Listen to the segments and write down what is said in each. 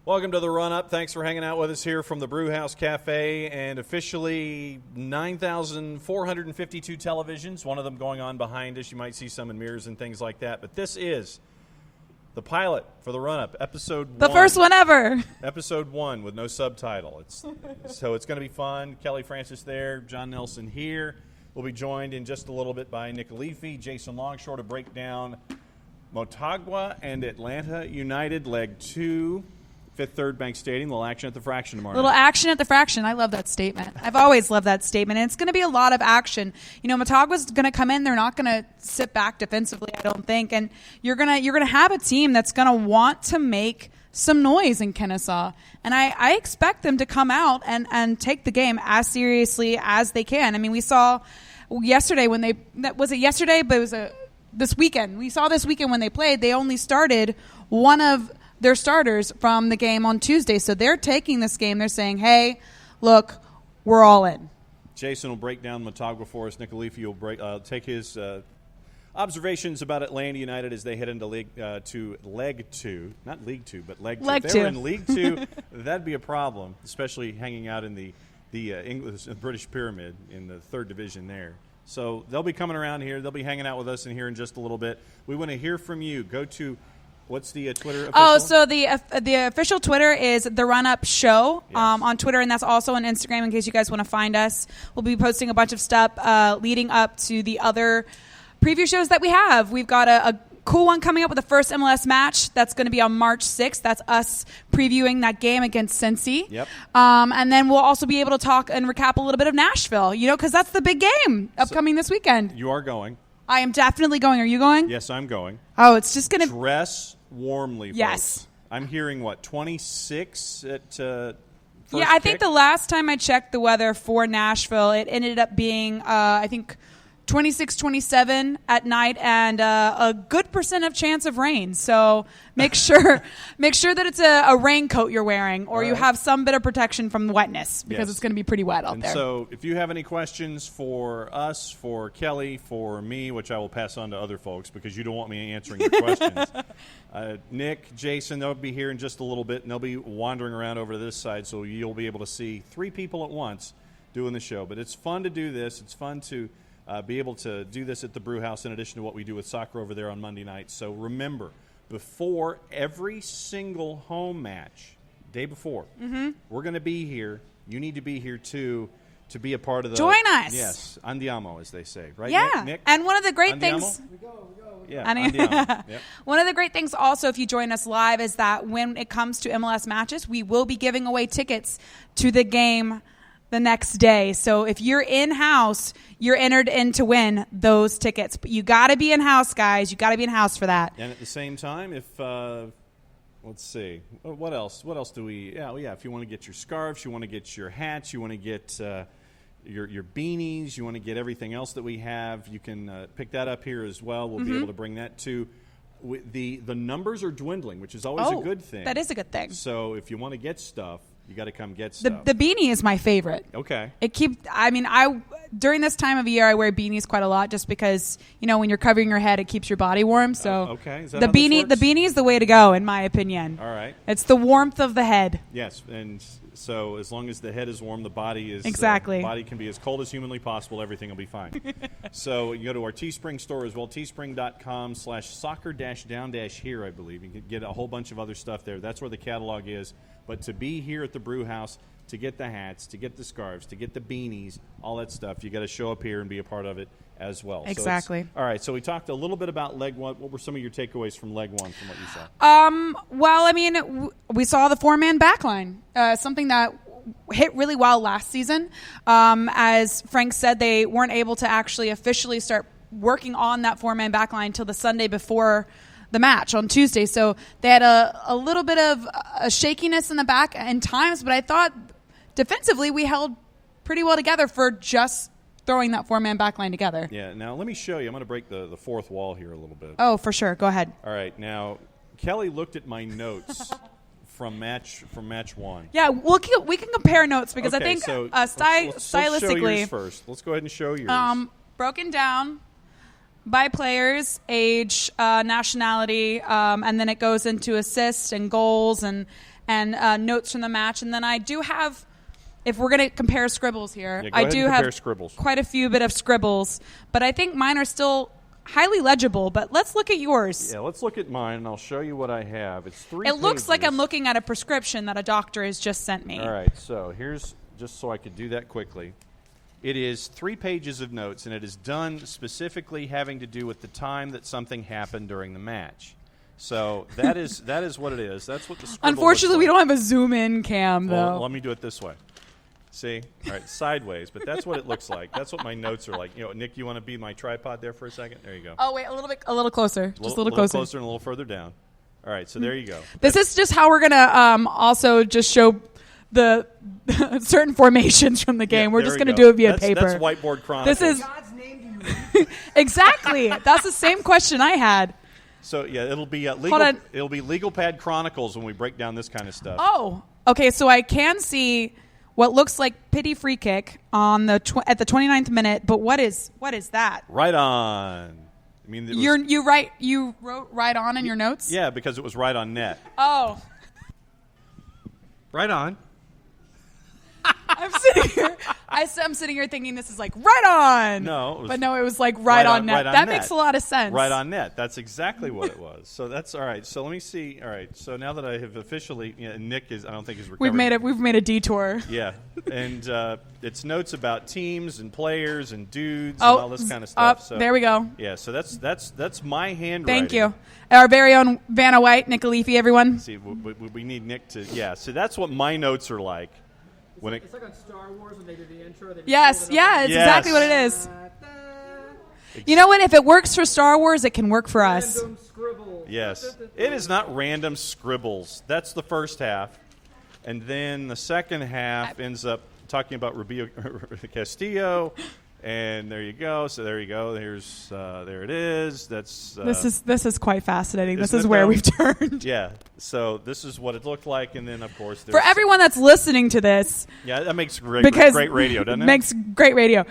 Welcome to the run-up. Thanks for hanging out with us here from the Brewhouse Cafe, and officially 9,452 televisions, one of them going on behind us. You might see some in mirrors and things like that, but this is the pilot for the run-up, episode 1. The first one ever. Episode 1 with no subtitle. So it's going to be fun. Kelly Francis there, John Nelson here. We'll be joined in just a little bit by Nick Alifi, Jason Longshore to break down Motagua and Atlanta United, Leg 2. Fifth Third Bank Stadium, little action at the Fraction tomorrow Little night. action at the Fraction. I love that statement. I've always loved that statement. And it's going to be a lot of action. You know, Motagua's going to come in. They're not going to sit back defensively, I don't think. And you're gonna have a team that's going to want to make some noise in Kennesaw. And I expect them to come out and take the game as seriously as they can. I mean, we saw yesterday when was it yesterday? But it was this weekend. We saw this weekend when they played, they only started one of their starters from the game on Tuesday. So they're taking this game. They're saying, hey, look, we're all in. Jason will break down Motagua for us. Nick Alifi will take his observations about Atlanta United as they head into Leg 2. Not League 2, but Leg 2. Leg if they 2. were in League 2, that'd be a problem, especially hanging out in the British Pyramid in the third division there. So they'll be coming around here. They'll be hanging out with us in here in just a little bit. We want to hear from you. Go to what's the Twitter official? Oh, so the official Twitter is The Run Up Show Yes. On Twitter, and that's also on Instagram in case you guys want to find us. We'll be posting a bunch of stuff leading up to the other preview shows that we have. We've got a cool one coming up with the first MLS match. That's going to be on March 6th. That's us previewing that game against Cincy. Yep. And then we'll also be able to talk and recap a little bit of Nashville, because that's the big game upcoming this weekend. You are going. I am definitely going. Are you going? Yes, I'm going. Oh, it's just going to... Dress warmly, Yes. folks. I'm hearing, 26 at first I think kick? the last time I checked the weather for Nashville, it ended up being, 26, 27 at night, and a good % of chance of rain. So make sure that it's a raincoat you're wearing, or you have some bit of protection from the wetness, because it's going to be pretty wet out there. So if you have any questions for us, for Kelly, for me, which I will pass on to other folks because you don't want me answering your questions, Nick, Jason, they'll be here in just a little bit, and they'll be wandering around over to this side, so you'll be able to see 3 people at once doing the show. But it's fun to do this. It's fun to be able to do this at the Brew House in addition to what we do with soccer over there on Monday nights. So remember, before every single home match, day before, we're going to be here. You need to be here, too, to be a part of the... Join us. Yes, andiamo, as they say. Right, yeah. Nick? And one of the great Andiamo? things... We go. Yeah, Andiamo. andiamo. Yep. One of the great things also, if you join us live, is that when it comes to MLS matches, we will be giving away tickets to the game the next day. So if you're in-house, you're entered in to win those tickets. But you got to be in-house, guys. You got to be in-house for that. And at the same time, if let's see, what else? What else do we? Yeah. If you want to get your scarves, you want to get your hats, you want to get your beanies, you want to get everything else that we have, you can pick that up here as well. We'll be able to bring that too. The numbers are dwindling, which is always a good thing. That is a good thing. So if you want to get stuff, you got to come get stuff. The beanie is my favorite. Okay. During this time of year, I wear beanies quite a lot just because, when you're covering your head, it keeps your body warm. So okay. Is that the how this beanie is the way to go, in my opinion. All right. It's the warmth of the head. Yes, and so as long as the head is warm, the body is... Exactly. The body can be as cold as humanly possible. Everything will be fine. So you go to our Teespring store as well, teespring.com/soccer-down-here, I believe. You can get a whole bunch of other stuff there. That's where the catalog is. But to be here at the Brew House, to get the hats, to get the scarves, to get the beanies, all that stuff, you got to show up here and be a part of it as well. Exactly. All right, so we talked a little bit about Leg 1. What were some of your takeaways from Leg 1 from what you saw? We saw the 4-man backline, something that hit really well last season. As Frank said, they weren't able to actually officially start working on that 4-man backline until the Sunday before the match on Tuesday. So they had a little bit of a shakiness in the back in times, but I thought defensively we held pretty well together for just throwing that 4-man backline together. Yeah, now let me show you. I'm going to break the fourth wall here a little bit. Oh, for sure. Go ahead. All right, now Kelly looked at my notes from match 1. Yeah, we can compare notes because Okay, I think so stylistically. let's show yours first. Let's go ahead and show yours. Broken down by players, age, nationality, and then it goes into assists and goals and notes from the match. And then I do have, if we're going to compare scribbles here, I do have quite a few bit of scribbles, but I think mine are still highly legible. But let's look at yours. Yeah, let's look at mine, and I'll show you what I have. It's 3 It pages. looks like I'm looking at a prescription that a doctor has just sent me. All right, so here's, just so I could do that quickly. It is 3 pages of notes, and it is done specifically having to do with the time that something happened during the match. So that is what it is. That's what the scribble Unfortunately, looks we like. don't have a zoom-in cam, though. Well, let me do it this way. See? All right, sideways, but that's what it looks like. That's what my notes are like. Nick, you want to be my tripod there for a second? There you go. Oh, wait, a little closer. Just a little closer. And a little further down. All right, so there you go. This is just how we're going to also just show the certain formations from the game. We're just going to do it via paper. That's whiteboard chronicles. This is God's name do you read? Exactly. That's the same question I had. So yeah, it'll be legal. It'll be Legal Pad Chronicles when we break down this kind of stuff. Oh, okay. So I can see what looks like pity free kick on the at the 29th minute, but what is that? Right on. I mean, you wrote right on in your notes? Yeah, because it was right on net. Oh. Right on. I'm sitting here thinking this is like right on. No. It was like right on net. That makes a lot of sense. Right on net. That's exactly what it was. So that's all right. So let me see. All right. So now that I have officially, Nick I don't think is recovered. We've made a detour. Yeah. And it's notes about teams and players and dudes and all this kind of stuff. So there we go. Yeah. So that's my handwriting. Thank you. Our very own Vanna White, Nick Alifi, everyone. See, we need Nick to, So that's what my notes are like. It's like on Star Wars when they do the intro. Yes, it's exactly what it is. You know what? If it works for Star Wars, it can work for us. Random scribbles. Yes. It is not random scribbles. That's the first half. And then the second half ends up talking about Rubio Castillo. And there you go. So there you go. There's there it is. That's this is quite fascinating. This is where we've turned. Yeah. So this is what it looked like, and then of course for everyone that's listening to this. Yeah, that makes great radio, doesn't it? Makes great radio.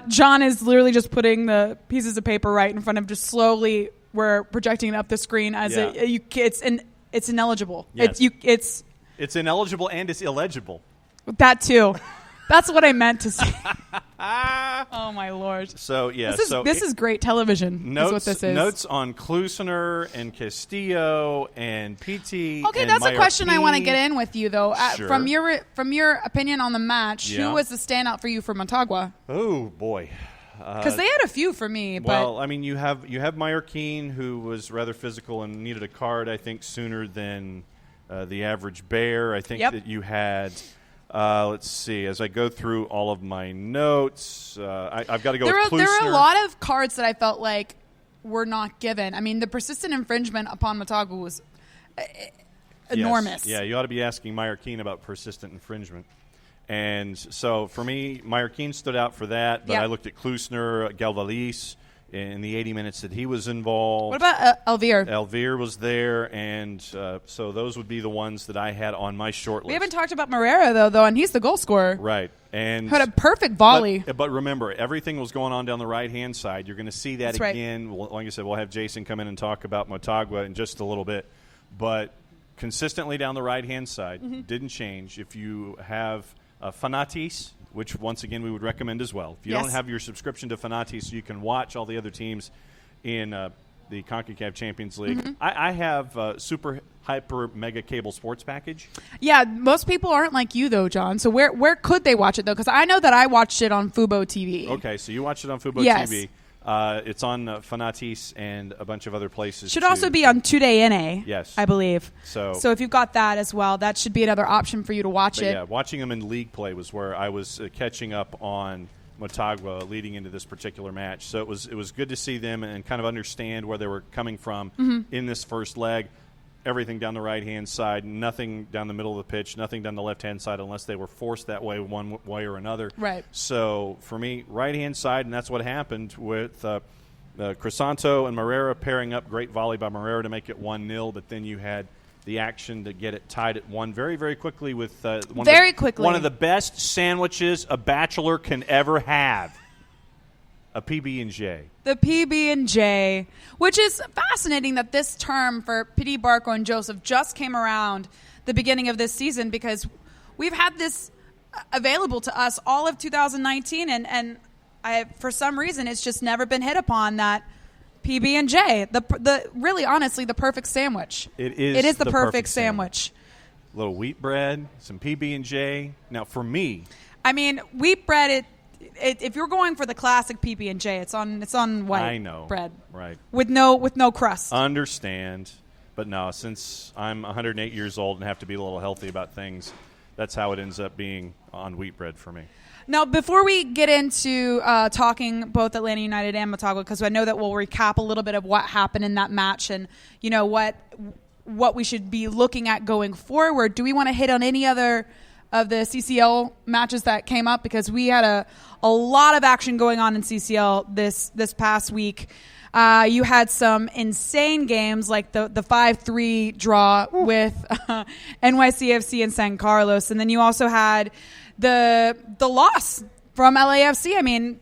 John is literally just putting the pieces of paper right in front of, just slowly we're projecting it up the screen as it's ineligible. Yes. It's ineligible and it's illegible. That too. That's what I meant to say. Oh my Lord! So yeah, this is great television. Notes, is what this is. Notes on Klusener and Castillo and PT. Okay, and that's Mayorkin. a question I want to get in with you though. Sure. From your opinion on the match, who was the standout for you for Motagua? Oh boy, because they had a few for me. Well, I mean, you have Mayorkin, who was rather physical and needed a card, I think, sooner than the average bear. I think that you had. Let's see. As I go through all of my notes, I've got to go with Klusener. There were a lot of cards that I felt like were not given. I mean, the persistent infringement upon Motagua was enormous. Yeah, you ought to be asking Mayorkin about persistent infringement. And so for me, Mayorkin stood out for that, but I looked at Klusener, Galvalis, in the 80 minutes that he was involved. What about Elvire? Elvire was there, and so those would be the ones that I had on my short list. We haven't talked about Moreira, though, and he's the goal scorer. Right. And had a perfect volley. But remember, everything was going on down the right-hand side. You're going to see that again. Right. Like I said, we'll have Jason come in and talk about Motagua in just a little bit. But consistently down the right-hand side, didn't change. If you have Fanatis, which, once again, we would recommend as well. If you don't have your subscription to Fanatis, you can watch all the other teams in the Concacaf Champions League. I have super hyper mega cable sports package. Yeah, most people aren't like you, though, John. So where could they watch it, though? Because I know that I watched it on Fubo TV. Okay, so you watched it on Fubo TV. It's on Fanatis and a bunch of other places. Should also be on Today NA. Yes, I believe. So if you've got that as well, that should be another option for you to watch it. Yeah, watching them in league play was where I was catching up on Motagua leading into this particular match. So it was good to see them and kind of understand where they were coming from in this first leg. Everything down the right-hand side, nothing down the middle of the pitch, nothing down the left-hand side unless they were forced that way one way or another. Right. So for me, right-hand side, and that's what happened with Crisanto and Moreira pairing up. Great volley by Moreira to make it 1-0, but then you had the action to get it tied at 1 very, very quickly with one of the best sandwiches a bachelor can ever have. A PB&J. The PB&J, which is fascinating that this term for Pity, Barco, and Joseph just came around the beginning of this season, because we've had this available to us all of 2019, and for some reason it's just never been hit upon that PB&J, the really honestly the perfect sandwich. It is the perfect sandwich. A little wheat bread, some PB&J. Now for me, I mean, wheat bread. If you're going for the classic PB&J, it's on white bread, right? With no crust. Understand, but no. Since I'm 108 years old and have to be a little healthy about things, that's how it ends up being on wheat bread for me. Now, before we get into talking both Atlanta United and Motagua, because I know that we'll recap a little bit of what happened in that match and what we should be looking at going forward, do we want to hit on any other of the CCL matches that came up? Because we had a lot of action going on in CCL this past week. You had some insane games like the 5-3 draw with NYCFC and San Carlos, and then you also had the loss from LAFC. I mean,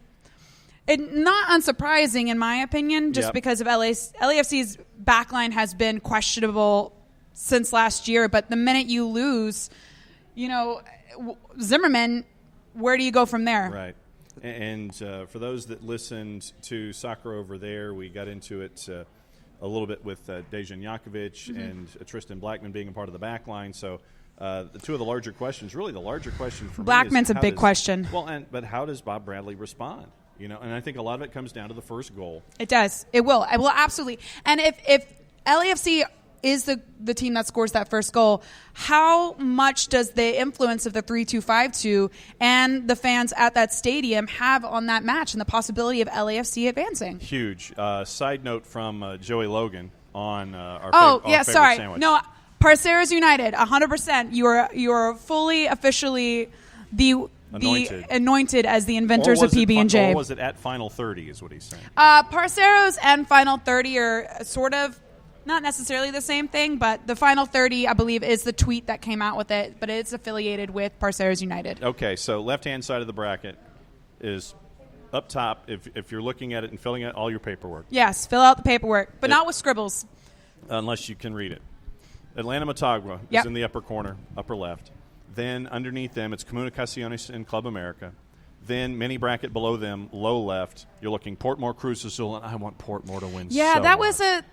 not unsurprising in my opinion, just because of LAFC's backline has been questionable since last year. But the minute you lose, Zimmerman, where do you go from there? Right. And for those that listened to Soccer Over There, we got into it a little bit with Dejan Jakovic and Tristan Blackman being a part of the back line. So the two of the larger questions, really the larger question for Blackman's me is a big question. Well, but how does Bob Bradley respond? And I think a lot of it comes down to the first goal. It does. It will. It will absolutely. And if LAFC is the team that scores that first goal, how much does the influence of the 3-2-5-2 and the fans at that stadium have on that match and the possibility of LAFC advancing? Huge. Side note from Joey Logan on our favorite sandwich. No, Parceros United, 100%. You are fully, officially anointed as the inventors of PB&J. Or was it at Final 30 is what he's saying? Parceros and Final 30 are sort of not necessarily the same thing, but the Final 30, I believe, is the tweet that came out with it, but it's affiliated with Parceros United. Okay, so left-hand side of the bracket is up top if you're looking at it and filling out all your paperwork. Yes, fill out the paperwork, but not with scribbles. Unless you can read it. Atlanta Motagua is in the upper corner, upper left. Then underneath them, it's Comunicaciones and Club America. Then mini bracket below them, low left, you're looking Portmore, Cruz Azul, and I want Portmore to win. Yeah, so that much. was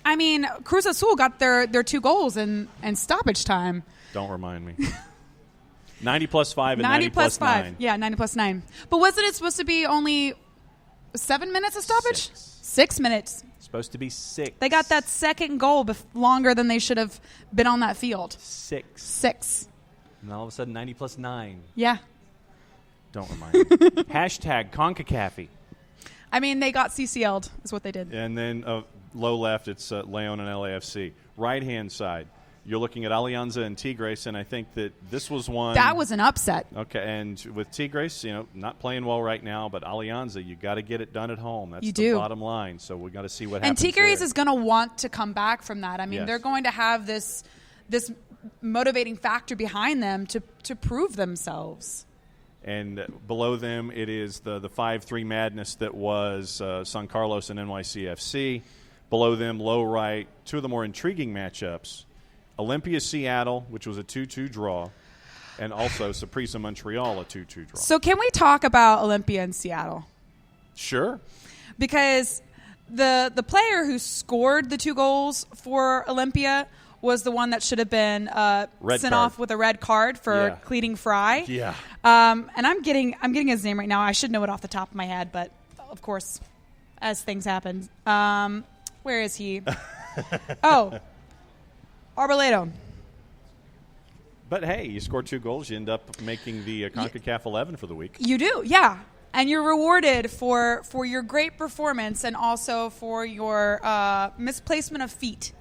I mean, Cruz Azul got their 2 goals in stoppage time. Don't remind me. 90 plus 5 and 90 plus 5. 9. Yeah, 90 plus 9. But wasn't it supposed to be only 7 minutes of stoppage? 6 minutes. Supposed to be 6. They got that second goal longer than they should have been on that field. 6. And all of a sudden, 90 plus 9. Yeah. Don't remind me. Hashtag Concacaf. I mean, they got CCL'd is what they did. And then low left, it's Leon and LAFC. Right-hand side, you're looking at Alianza and Tigres, and I think that this was one. That was an upset. Okay, and with Tigres, not playing well right now, but Alianza, you got to get it done at home. That's the bottom line. So we got to see what happens. And Tigres there. is going to want to come back from that. I mean, they're going to have this motivating factor behind them to prove themselves. And below them, it is the 5-3 madness that was San Carlos and NYCFC. Below them, low right, two of the more intriguing matchups. Olympia Seattle, which was a 2-2 draw, and also Saprissa Montreal, a 2-2 draw. So can we talk about Olympia and Seattle? Sure. Because the player who scored the 2 goals for Olympia was the one that should have been sent off with a red card for cleaning Fry. Yeah. And I'm getting his name right now. I should know it off the top of my head, but of course, as things happen. Where is he? Arboleda. But hey, you score 2 goals, you end up making the CONCACAF 11 for the week. You do, yeah. And you're rewarded for your great performance and also for your misplacement of feet,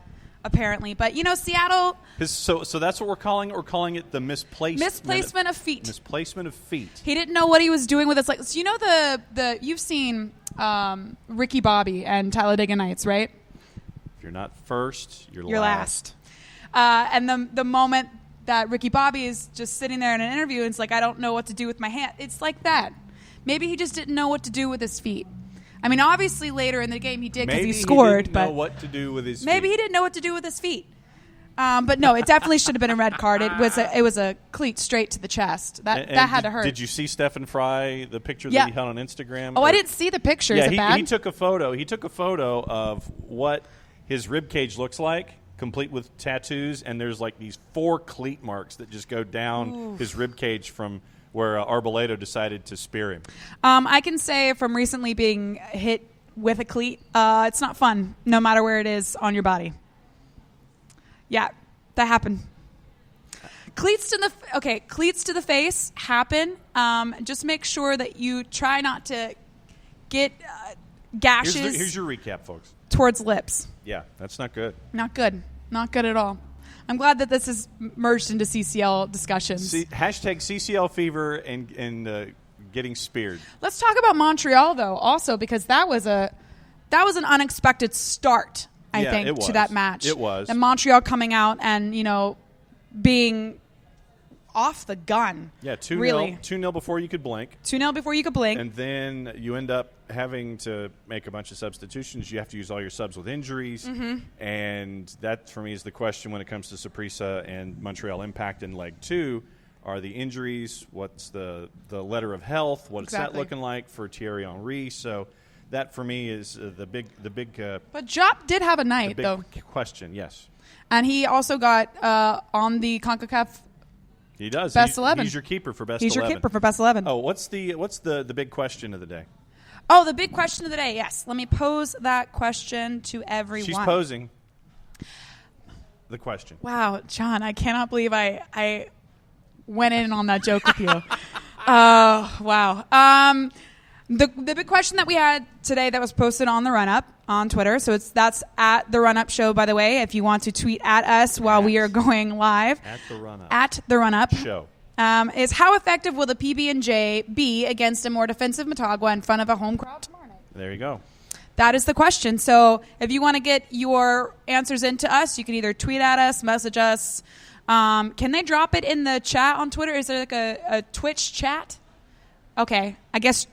apparently. But, Seattle... So that's what we're calling it? We're calling it the misplacement of feet. Misplacement of feet. He didn't know what he was doing with his legs. So the you've seen Ricky Bobby and Talladega Nights, right? If you're not first, you're last. And the moment that Ricky Bobby is just sitting there in an interview and it's like, I don't know what to do with my hand. It's like that. Maybe he just didn't know what to do with his feet. I mean, obviously later in the game he did because Maybe he scored. Didn't but know what to do with his maybe feet. he didn't know what to do with his feet. But no, it definitely should have been a red card. It was a cleat straight to the chest. That had to hurt. Did you see Stephen Fry, the picture Yeah. that he had on Instagram? Oh, I didn't see the picture. Yeah, Is it bad? he took a photo. He took a photo of what his rib cage looks like, complete with tattoos, and there's like these 4 cleat marks that just go down his rib cage from where Arboleda decided to spear him. I can say from recently being hit with a cleat, it's not fun, no matter where it is on your body. Yeah, that happened. Cleats to the face happen. Just make sure that you try not to get gashes Here's your recap, folks. towards lips. Yeah, that's not good. Not good. Not good at all. I'm glad that this is merged into CCL discussions. Hashtag CCL fever and getting speared. Let's talk about Montreal though, also because that was an unexpected start. I Yeah, think it was. to that match. It was. And Montreal coming out and being off the gun. Yeah, 2-0. Really. 2-0 before you could blink. 2-0 before you could blink. And then you end up having to make a bunch of substitutions. You have to use all your subs with injuries. Mm-hmm. And that, for me, is the question when it comes to Saprissa and Montreal Impact in Leg 2. Are the injuries? What's the letter of health? What's that looking like for Thierry Henry? So that, for me, is the big. But Jop did have a night, big though. question, yes. And he also got on the Concacaf He does. Best 11. He's your keeper for Best He's 11. your keeper for Best 11. Oh, what's the big question of the day? Oh, the big question of the day. Yes. Let me pose that question to everyone. She's posing the question. Wow, John, I cannot believe I went in on that joke with you. Oh, wow. The big question that we had today that was posted on the run-up on Twitter, so that's at the run-up show, by the way, if you want to tweet at us while we are going live. At the run-up. At the run-up. Show. Is how effective will the PB&J be against a more defensive Motagua in front of a home crowd tomorrow night? There you go. That is the question. So if you want to get your answers into us, you can either tweet at us, message us. Can they drop it in the chat on Twitter? Is there like a Twitch chat? Okay. I guess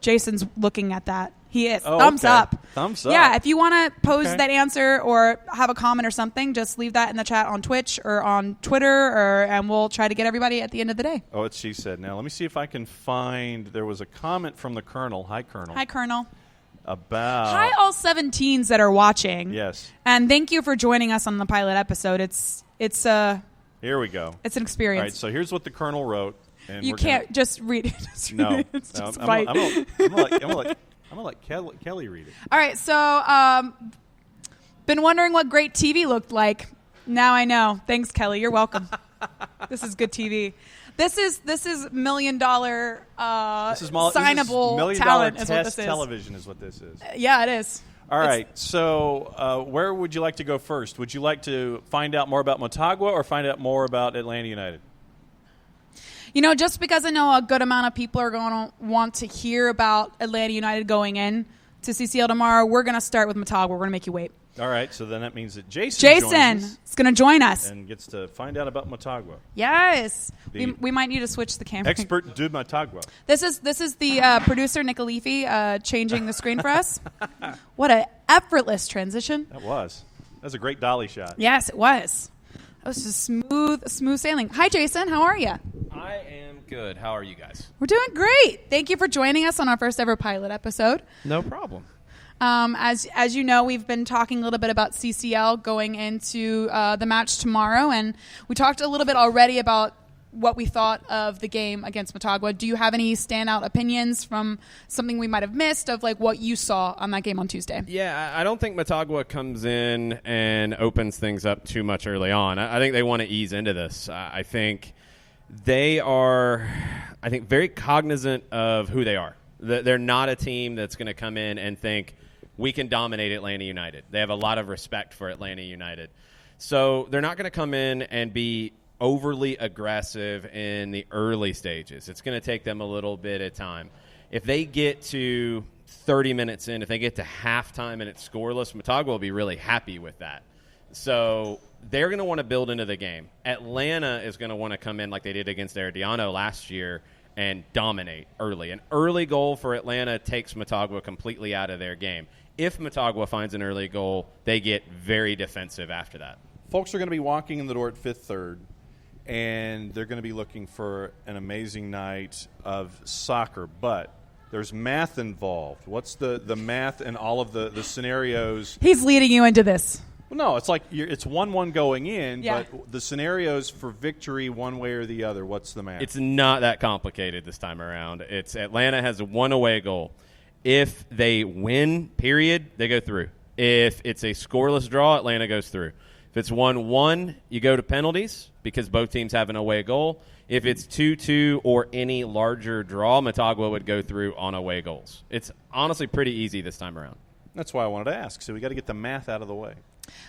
Jason's looking at that. He is. Oh, Thumbs okay. up. Thumbs up. Yeah, if you want to pose Okay. that answer or have a comment or something, just leave that in the chat on Twitch or on Twitter, and we'll try to get everybody at the end of the day. Oh, it's she said. Now, let me see if I can find. There was a comment from the Colonel. Hi, Colonel. Hi, Colonel. About. Hi, all 17s that are watching. Yes. And thank you for joining us on the pilot episode. It's Here we go. an All experience. right, so here's what the Colonel wrote. And You we're can't just read it. Just Gonna, read no. it. It's No, just I'm right. gonna let Kelly read it. All right, so been wondering what great TV looked like. Now I know. Thanks, Kelly. You're welcome. This is good TV. This is $1 million This is signable $1 million talent is what test this is. television is what this is. Yeah, it is. All right, so where would you like to go first? Would you like to find out more about Motagua or find out more about Atlanta United? Just because I know a good amount of people are going to want to hear about Atlanta United going in to CCL tomorrow, we're going to start with Motagua. We're going to make you wait. All right, so then that means that Jason joins us is going to join us. and gets to find out about Motagua. Yes. The We might need to switch the camera. Expert de Motagua. This is the producer, Nick Alifi, changing the screen for us. What a effortless transition. That was a great dolly shot. Yes, it was. That was just smooth sailing. Hi, Jason. How are you? I am good. How are you guys? We're doing great. Thank you for joining us on our first ever pilot episode. No problem. As you know, we've been talking a little bit about CCL going into the match tomorrow, and we talked a little bit already about what we thought of the game against Motagua. Do you have any standout opinions from something we might have missed of like what you saw on that game on Tuesday? Yeah, I don't think Motagua comes in and opens things up too much early on. I think they want to ease into this. I think they are, very cognizant of who they are. They're not a team that's going to come in and think we can dominate Atlanta United. They have a lot of respect for Atlanta United. So they're not going to come in and be overly aggressive in the early stages. It's going to take them a little bit of time. If they get to 30 minutes in, if they get to halftime and it's scoreless, Motagua will be really happy with that. So they're going to want to build into the game. Atlanta is going to want to come in like they did against Herediano last year and dominate early. An early goal for Atlanta takes Motagua completely out of their game. If Motagua finds an early goal, they get very defensive after that. Folks are going to be walking in the door at Fifth Third, and they're going to be looking for an amazing night of soccer. But there's math involved. What's the math and all of the scenarios? He's leading you into this. Well, no, it's like it's 1-1 going in, Yeah. but the scenarios for victory one way or the other, what's the math? It's not that complicated this time around. It's Atlanta has one away goal. If they win, period, they go through. If it's a scoreless draw, Atlanta goes through. If it's 1-1, you go to penalties because both teams have an away goal. If it's 2-2 or any larger draw, Motagua would go through on away goals. It's honestly pretty easy this time around. That's why I wanted to ask. So we got to get the math out of the way.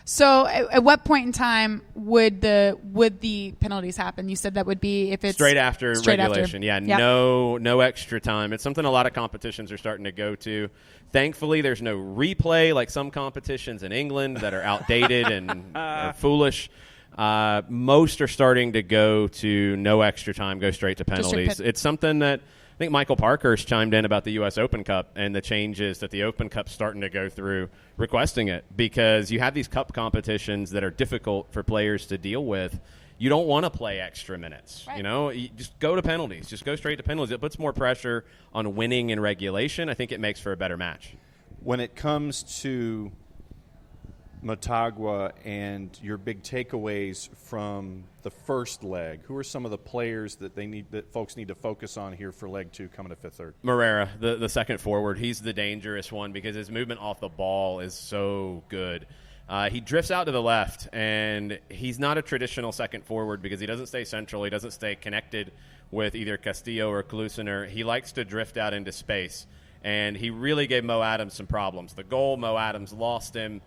So at what point in time would the penalties happen? You said that would be if it's straight after regulation. Yep. No extra time. It's something a lot of competitions are starting to go to. Thankfully, there's no replay like some competitions in England that are outdated and are foolish. Most are starting to go to no extra time, go straight to penalties. It's something that I think Michael Parker's chimed in about the U.S. Open Cup and the changes that the Open Cup's starting to go through, requesting it because you have these cup competitions that are difficult for players to deal with. You don't want to play extra minutes. Right. You just go to penalties. Just go straight to penalties. It puts more pressure on winning in regulation. I think it makes for a better match. When it comes to Motagua and your big takeaways from the first leg, who are some of the players that folks need to focus on here for leg 2 coming to Fifth Third? Morera, the second forward, he's the dangerous one because his movement off the ball is so good. He drifts out to the left, and he's not a traditional second forward because he doesn't stay central. He doesn't stay connected with either Castillo or Klusener. He likes to drift out into space, and he really gave Mo Adams some problems. The goal, Mo Adams lost him.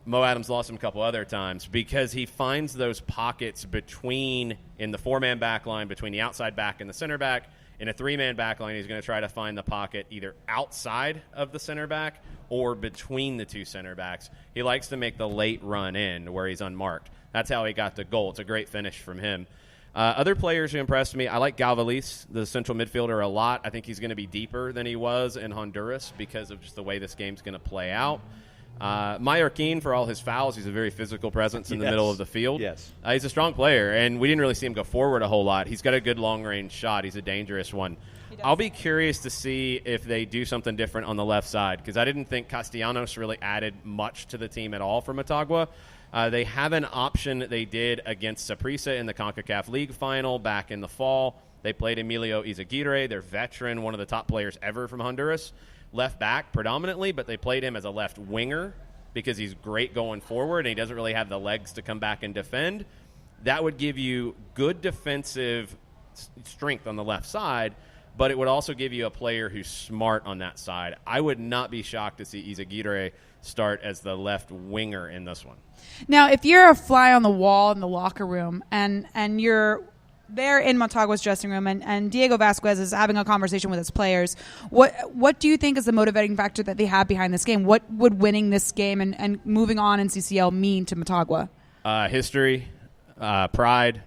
Mo Adams lost him a couple other times because he finds those pockets in the four-man back line, between the outside back and the center back. In a three-man back line, he's going to try to find the pocket either outside of the center back or between the two center backs. He likes to make the late run in where he's unmarked. That's how he got the goal. It's a great finish from him. Other players who impressed me, I like Galvalis, the central midfielder, a lot. I think he's going to be deeper than he was in Honduras because of just the way this game's going to play out. Mallorquin, for all his fouls, he's a very physical presence in the middle of the field. Yes. He's a strong player, and we didn't really see him go forward a whole lot. He's got a good long-range shot. He's a dangerous one. I'll be curious to see if they do something different on the left side because I didn't think Castellanos really added much to the team at all for Motagua. They have an option they did against Saprissa in the Concacaf League final back in the fall. They played Emilio Izaguirre, their veteran, one of the top players ever from Honduras. Left back predominantly, but they played him as a left winger because he's great going forward and he doesn't really have the legs to come back and defend. That would give you good defensive strength on the left side, but it would also give you a player who's smart on that side. I would not be shocked to see Izaguirre start as the left winger in this one. Now, if you're a fly on the wall in the locker room and you're there in Motagua's dressing room and Diego Vasquez is having a conversation with his players, what do you think is the motivating factor that they have behind this game? What would winning this game and moving on in CCL mean to Motagua? History, pride.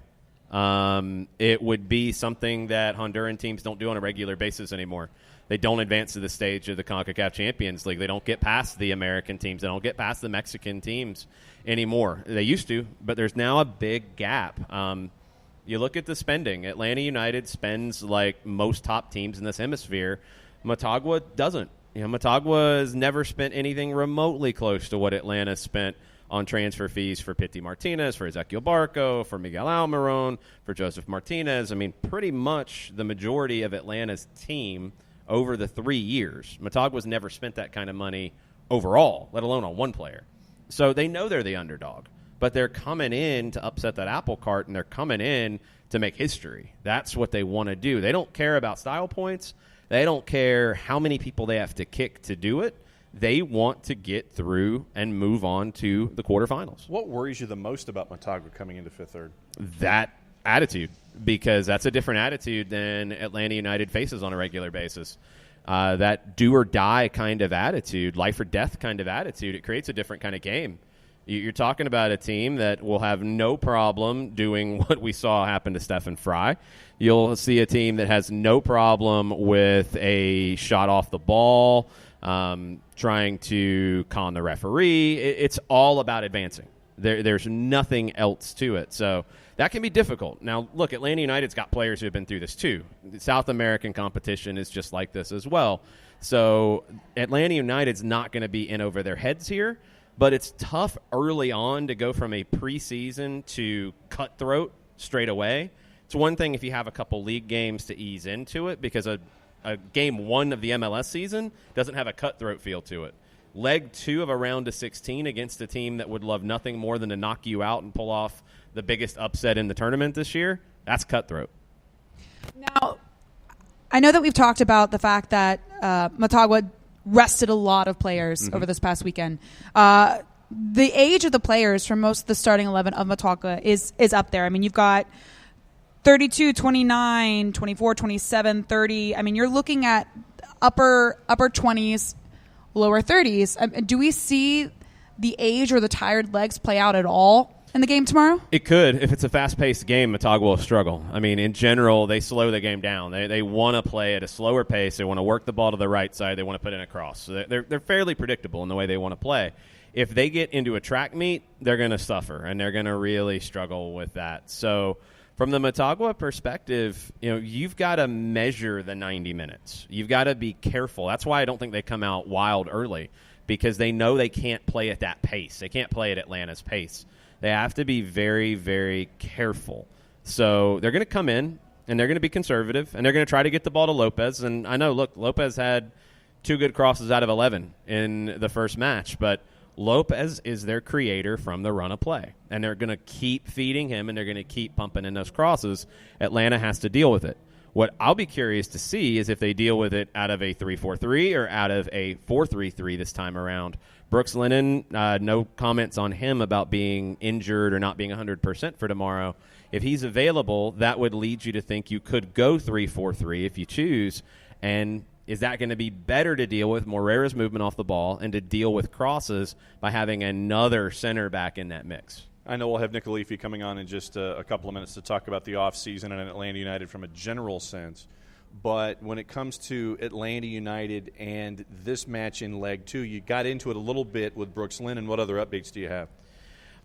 It would be something that Honduran teams don't do on a regular basis anymore. They don't advance to the stage of the CONCACAF Champions League. They don't get past the American teams. They don't get past the Mexican teams anymore. They used to, but there's now a big gap. You look at the spending. Atlanta United spends like most top teams in this hemisphere. Motagua doesn't. Motagua has never spent anything remotely close to what Atlanta spent on transfer fees for Pity Martinez, for Ezequiel Barco, for Miguel Almiron, for Joseph Martinez. I mean, pretty much the majority of Atlanta's team over the 3 years. Motagua's never spent that kind of money overall, let alone on one player. So they know they're the underdog. But they're coming in to upset that apple cart, and they're coming in to make history. That's what they want to do. They don't care about style points. They don't care how many people they have to kick to do it. They want to get through and move on to the quarterfinals. What worries you the most about Motagua coming into Fifth Third? That attitude, because that's a different attitude than Atlanta United faces on a regular basis. That do-or-die kind of attitude, life-or-death kind of attitude, it creates a different kind of game. You're talking about a team that will have no problem doing what we saw happen to Stephen Fry. You'll see a team that has no problem with a shot off the ball, trying to con the referee. It's all about advancing. There's nothing else to it. So that can be difficult. Now, look, Atlanta United's got players who have been through this too. The South American competition is just like this as well. So Atlanta United's not going to be in over their heads here. But it's tough early on to go from a preseason to cutthroat straight away. It's one thing if you have a couple league games to ease into it, because a game 1 of the MLS season doesn't have a cutthroat feel to it. Leg 2 of a round of 16 against a team that would love nothing more than to knock you out and pull off the biggest upset in the tournament this year, that's cutthroat. Now, I know that we've talked about the fact that Motagua rested a lot of players over this past weekend. The age of the players from most of the starting 11 of Motagua is up there. I mean, you've got 32, 29, 24, 27, 30. I mean, you're looking at upper 20s, lower 30s. Do we see the age or the tired legs play out at all in the game tomorrow? It could. If it's a fast-paced game, Motagua will struggle. I mean, in general, they slow the game down. They want to play at a slower pace. They want to work the ball to the right side. They want to put in a cross. So they're fairly predictable in the way they want to play. If they get into a track meet, they're going to suffer, and they're going to really struggle with that. So from the Motagua perspective, you've got to measure the 90 minutes. You've got to be careful. That's why I don't think they come out wild early, because they know they can't play at that pace. They can't play at Atlanta's pace. They have to be very, very careful. So they're going to come in, and they're going to be conservative, and they're going to try to get the ball to Lopez. And I know, look, Lopez had 2 good crosses out of 11 in the first match, but Lopez is their creator from the run of play. And they're going to keep feeding him, and they're going to keep pumping in those crosses. Atlanta has to deal with it. What I'll be curious to see is if they deal with it out of a 3-4-3 or out of a 4-3-3 this time around. Brooks Lennon, no comments on him about being injured or not being 100% for tomorrow. If he's available, that would lead you to think you could go 3-4-3 if you choose. And is that going to be better to deal with Morera's movement off the ball and to deal with crosses by having another center back in that mix? I know we'll have Nick Alifi coming on in just a couple of minutes to talk about the offseason and Atlanta United from a general sense. But when it comes to Atlanta United and this match in Leg 2, you got into it a little bit with Brooks Lennon. What other updates do you have?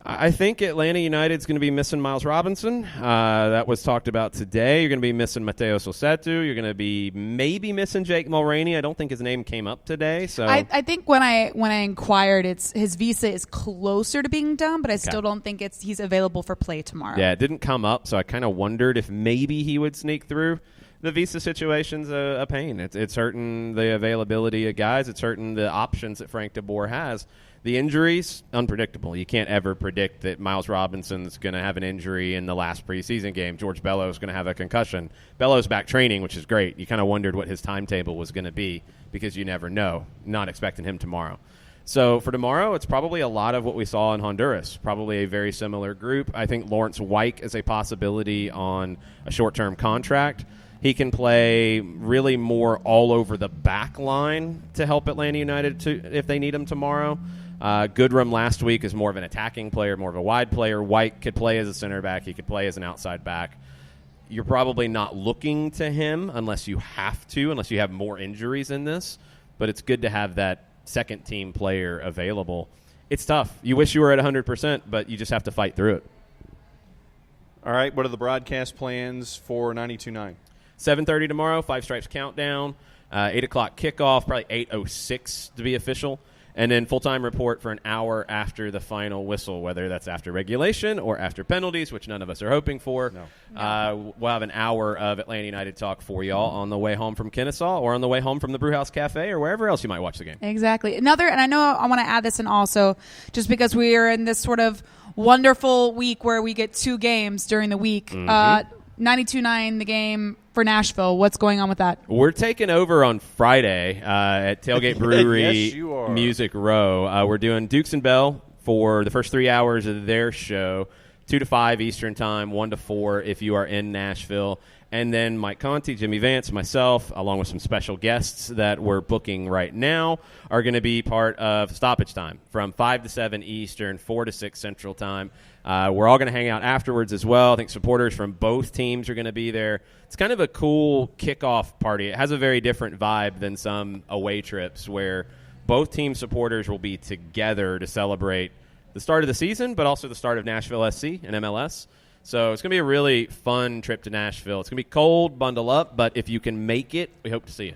I think Atlanta United's going to be missing Miles Robinson. That was talked about today. You're going to be missing Mateo Sosetu. You're going to be maybe missing Jake Mulroney. I don't think his name came up today. So I think when I inquired, his visa is closer to being done, but I still don't think he's available for play tomorrow. Yeah, it didn't come up, so I kind of wondered if maybe he would sneak through. The visa situation's a pain. It's hurting the availability of guys. It's hurting the options that Frank DeBoer has. The injuries, unpredictable. You can't ever predict that Miles Robinson's going to have an injury in the last preseason game. George Bellows going to have a concussion. Bellows back training, which is great. You kind of wondered what his timetable was going to be because you never know. Not expecting him tomorrow. So for tomorrow, it's probably a lot of what we saw in Honduras, probably a very similar group. I think Lawrence Wyke is a possibility on a short-term contract. He can play really more all over the back line to help Atlanta United if they need him tomorrow. Goodrum last week is more of an attacking player, more of a wide player. White could play as a center back. He could play as an outside back. You're probably not looking to him unless you have to, unless you have more injuries in this. But it's good to have that second-team player available. It's tough. You wish you were at 100%, but you just have to fight through it. All right, what are the broadcast plans for 92.9? 7:30 tomorrow, Five Stripes Countdown, 8 o'clock kickoff, probably 8:06 to be official, and then full-time report for an hour after the final whistle, whether that's after regulation or after penalties, which none of us are hoping for. No. We'll have an hour of Atlanta United talk for y'all on the way home from Kennesaw or on the way home from the Brewhouse Cafe or wherever else you might watch the game. Exactly. And I know I want to add this in also, just because we are in this sort of wonderful week where we get 2 games during the week. 92.9, the game for Nashville. What's going on with that? We're taking over on Friday at Tailgate Brewery Yes, you are. Music Row. We're doing Dukes and Bell for the first 3 hours of their show. 2 to 5 Eastern time, 1 to 4 if you are in Nashville. And then Mike Conti, Jimmy Vance, myself, along with some special guests that we're booking right now, are going to be part of stoppage time from 5 to 7 Eastern, 4 to 6 Central time. We're all going to hang out afterwards as well. I think supporters from both teams are going to be there. It's kind of a cool kickoff party. It has a very different vibe than some away trips where both team supporters will be together to celebrate the start of the season, but also the start of Nashville SC and MLS. So it's going to be a really fun trip to Nashville. It's going to be cold, bundle up, but if you can make it, we hope to see you.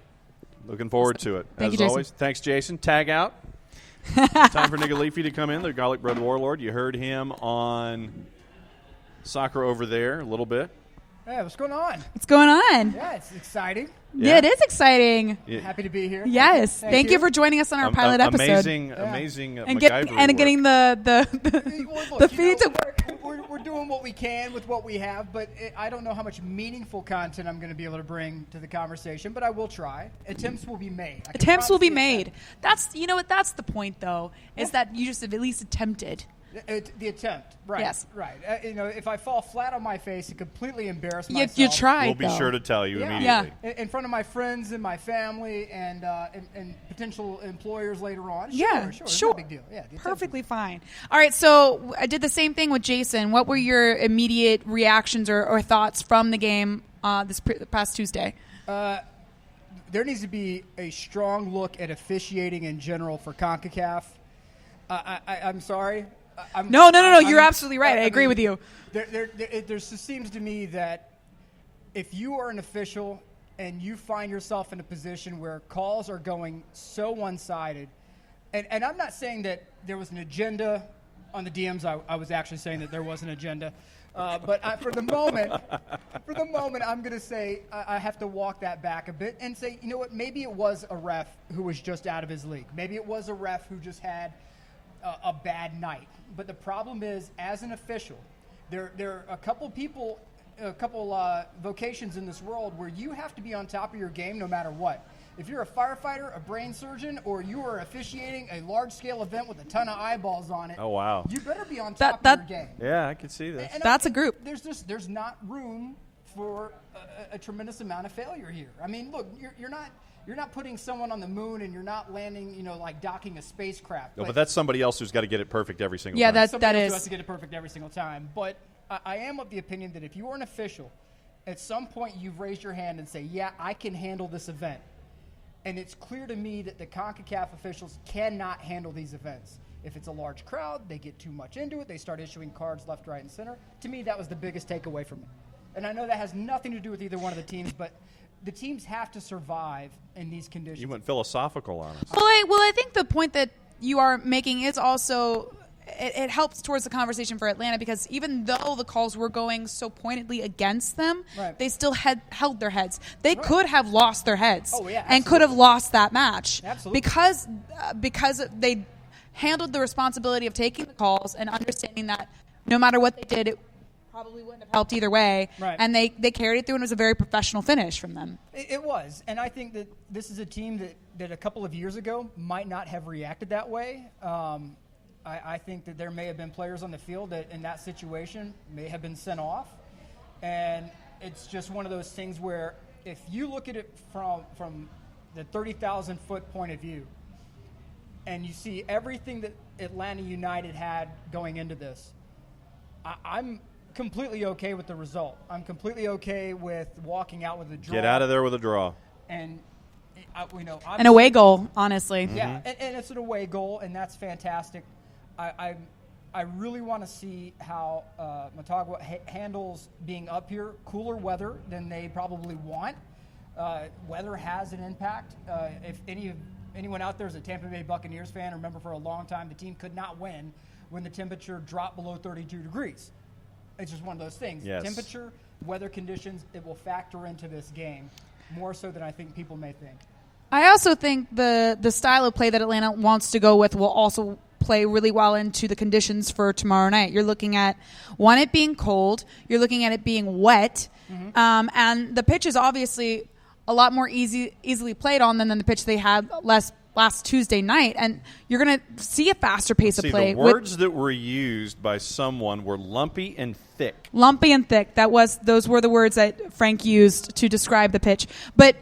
Looking forward to it. Thank As you, always, thanks, Jason. Tag out. Time for Nigga to come in, the Garlic Bread Warlord. You heard him on Soccer Over There a little bit. Hey, what's going on? What's going on? Yeah, it's exciting. Yeah, it is exciting. Happy to be here. Yes. Thank you for joining us on our pilot episode. Amazing And MacGyver getting the Well, the look, feed to work. We're doing what we can with what we have, but I don't know how much meaningful content I'm going to be able to bring to the conversation, but I will try. Attempts will be made. Attempts will be made. That's That's the point, though, is that you just have at least attempted. The attempt, right? Yes. Right. If I fall flat on my face and completely embarrass myself, You tried. We'll be though. sure to tell you Yeah. immediately. in front of my friends and my family and potential employers later on. Yeah, sure. sure. No big deal. Yeah, the attempt Perfectly fine. All right, so I did the same thing with Jason. What were your immediate reactions or thoughts from the game this past Tuesday? There needs to be a strong look at officiating in general for Concacaf. I'm sorry. No. You're absolutely right. I agree with you. There just seems to me that if you are an official and you find yourself in a position where calls are going so one-sided, and I'm not saying that there was an agenda on the DMs. I was actually saying that there was an agenda. But for the moment, I'm going to say I have to walk that back a bit and say, you know what, maybe it was a ref who was just out of his league. Maybe it was a ref who just had a bad night. But the problem is, as an official, there are a couple people, vocations in this world where you have to be on top of your game no matter what. If you're a firefighter, a brain surgeon, or you are officiating a large-scale event with a ton of eyeballs on it, Oh, wow. you better be on top of your game. Yeah, I can see this. And That's a group. There's not room for a tremendous amount of failure here. I mean, look, you're not putting someone on the moon, and you're not landing, like docking a spacecraft. No, but that's somebody else who's got to get it perfect every single Yeah, time. somebody else who is. has to get it perfect every single time. But I am of the opinion that if you are an official, at some point you've raised your hand and say, yeah, I can handle this event. And it's clear to me that the CONCACAF officials cannot handle these events. If it's a large crowd, they get too much into it. They start issuing cards left, right, and center. To me, that was the biggest takeaway from it. And I know that has nothing to do with either one of the teams, but the teams have to survive in these conditions. You went philosophical on us. Well, I think the point that you are making is also it helps towards the conversation for Atlanta, because even though the calls were going so pointedly against them, Right. they still held their heads. They could have lost their heads Oh, yeah, and could have lost that match Absolutely. because they handled the responsibility of taking the calls and understanding that no matter what they did, it probably wouldn't have helped either way. Right. And they carried it through, and it was a very professional finish from them. It was. And I think that this is a team that a couple of years ago might not have reacted that way. I think that there may have been players on the field that in that situation may have been sent off. And it's just one of those things where if you look at it from the 30,000-foot point of view and you see everything that Atlanta United had going into this, I'm completely okay with the result. I'm completely okay with walking out with a draw. Get out of there with a draw. And, An away goal, honestly. yeah, and it's an away goal, and that's fantastic. I really want to see how Motagua handles being up here. Cooler weather than they probably want. Weather has an impact. If anyone out there is a Tampa Bay Buccaneers fan, remember for a long time the team could not win when the temperature dropped below 32 degrees. It's just one of those things. Yes. Temperature, weather conditions, it will factor into this game more so than I think people may think. I also think the style of play that Atlanta wants to go with will also play really well into the conditions for tomorrow night. You're looking at, one, it being cold. You're looking at it being wet. And the pitch is obviously a lot more easily played on than the pitch they had last last Tuesday night, and you're going to see a faster pace of play. The words that were used by someone were lumpy and thick. Lumpy and thick. Those were the words that Frank used to describe the pitch. But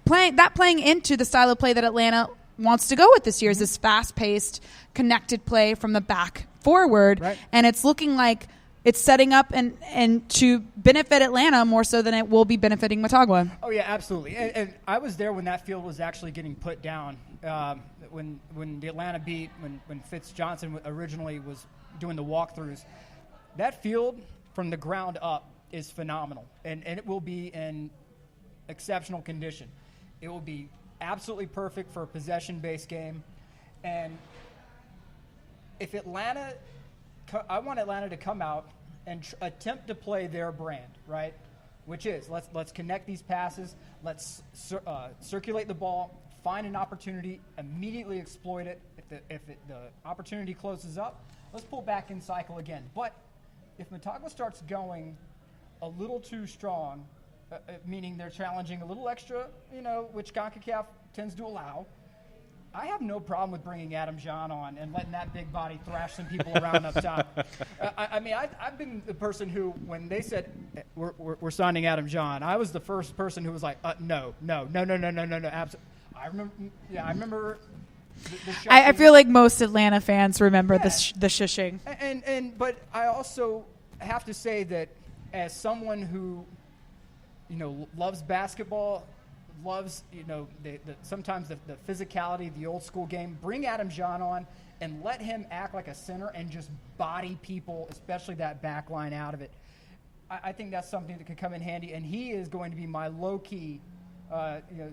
playing into the style of play that Atlanta wants to go with this year is this fast-paced, connected play from the back forward, right. And it's looking like it's setting up and to benefit Atlanta more so than it will be benefiting Motagua. Oh yeah, absolutely. And I was there when that field was actually getting put down. When the Atlanta beat, when Fitz Johnson originally was doing the walkthroughs, that field from the ground up is phenomenal, and it will be in exceptional condition. It will be absolutely perfect for a possession-based game, and if Atlanta, I want Atlanta to come out and attempt to play their brand, right? Which is let's connect these passes, let's circulate the ball, find an opportunity, immediately exploit it. If the opportunity closes up, let's pull back and cycle again. But if Motagua starts going a little too strong, meaning they're challenging a little extra, which Concacaf tends to allow, I have no problem with bringing Adam John on and letting that big body thrash some people around up top. I've been the person who, when they said we're signing Adam John, I was the first person who was like, no, absolutely. I remember. I feel like most Atlanta fans remember the shushing. But I also have to say that as someone who, loves basketball, loves, sometimes the physicality, the old school game, bring Adam John on and let him act like a center and just body people, especially that back line out of it. I think that's something that could come in handy, and he is going to be my low-key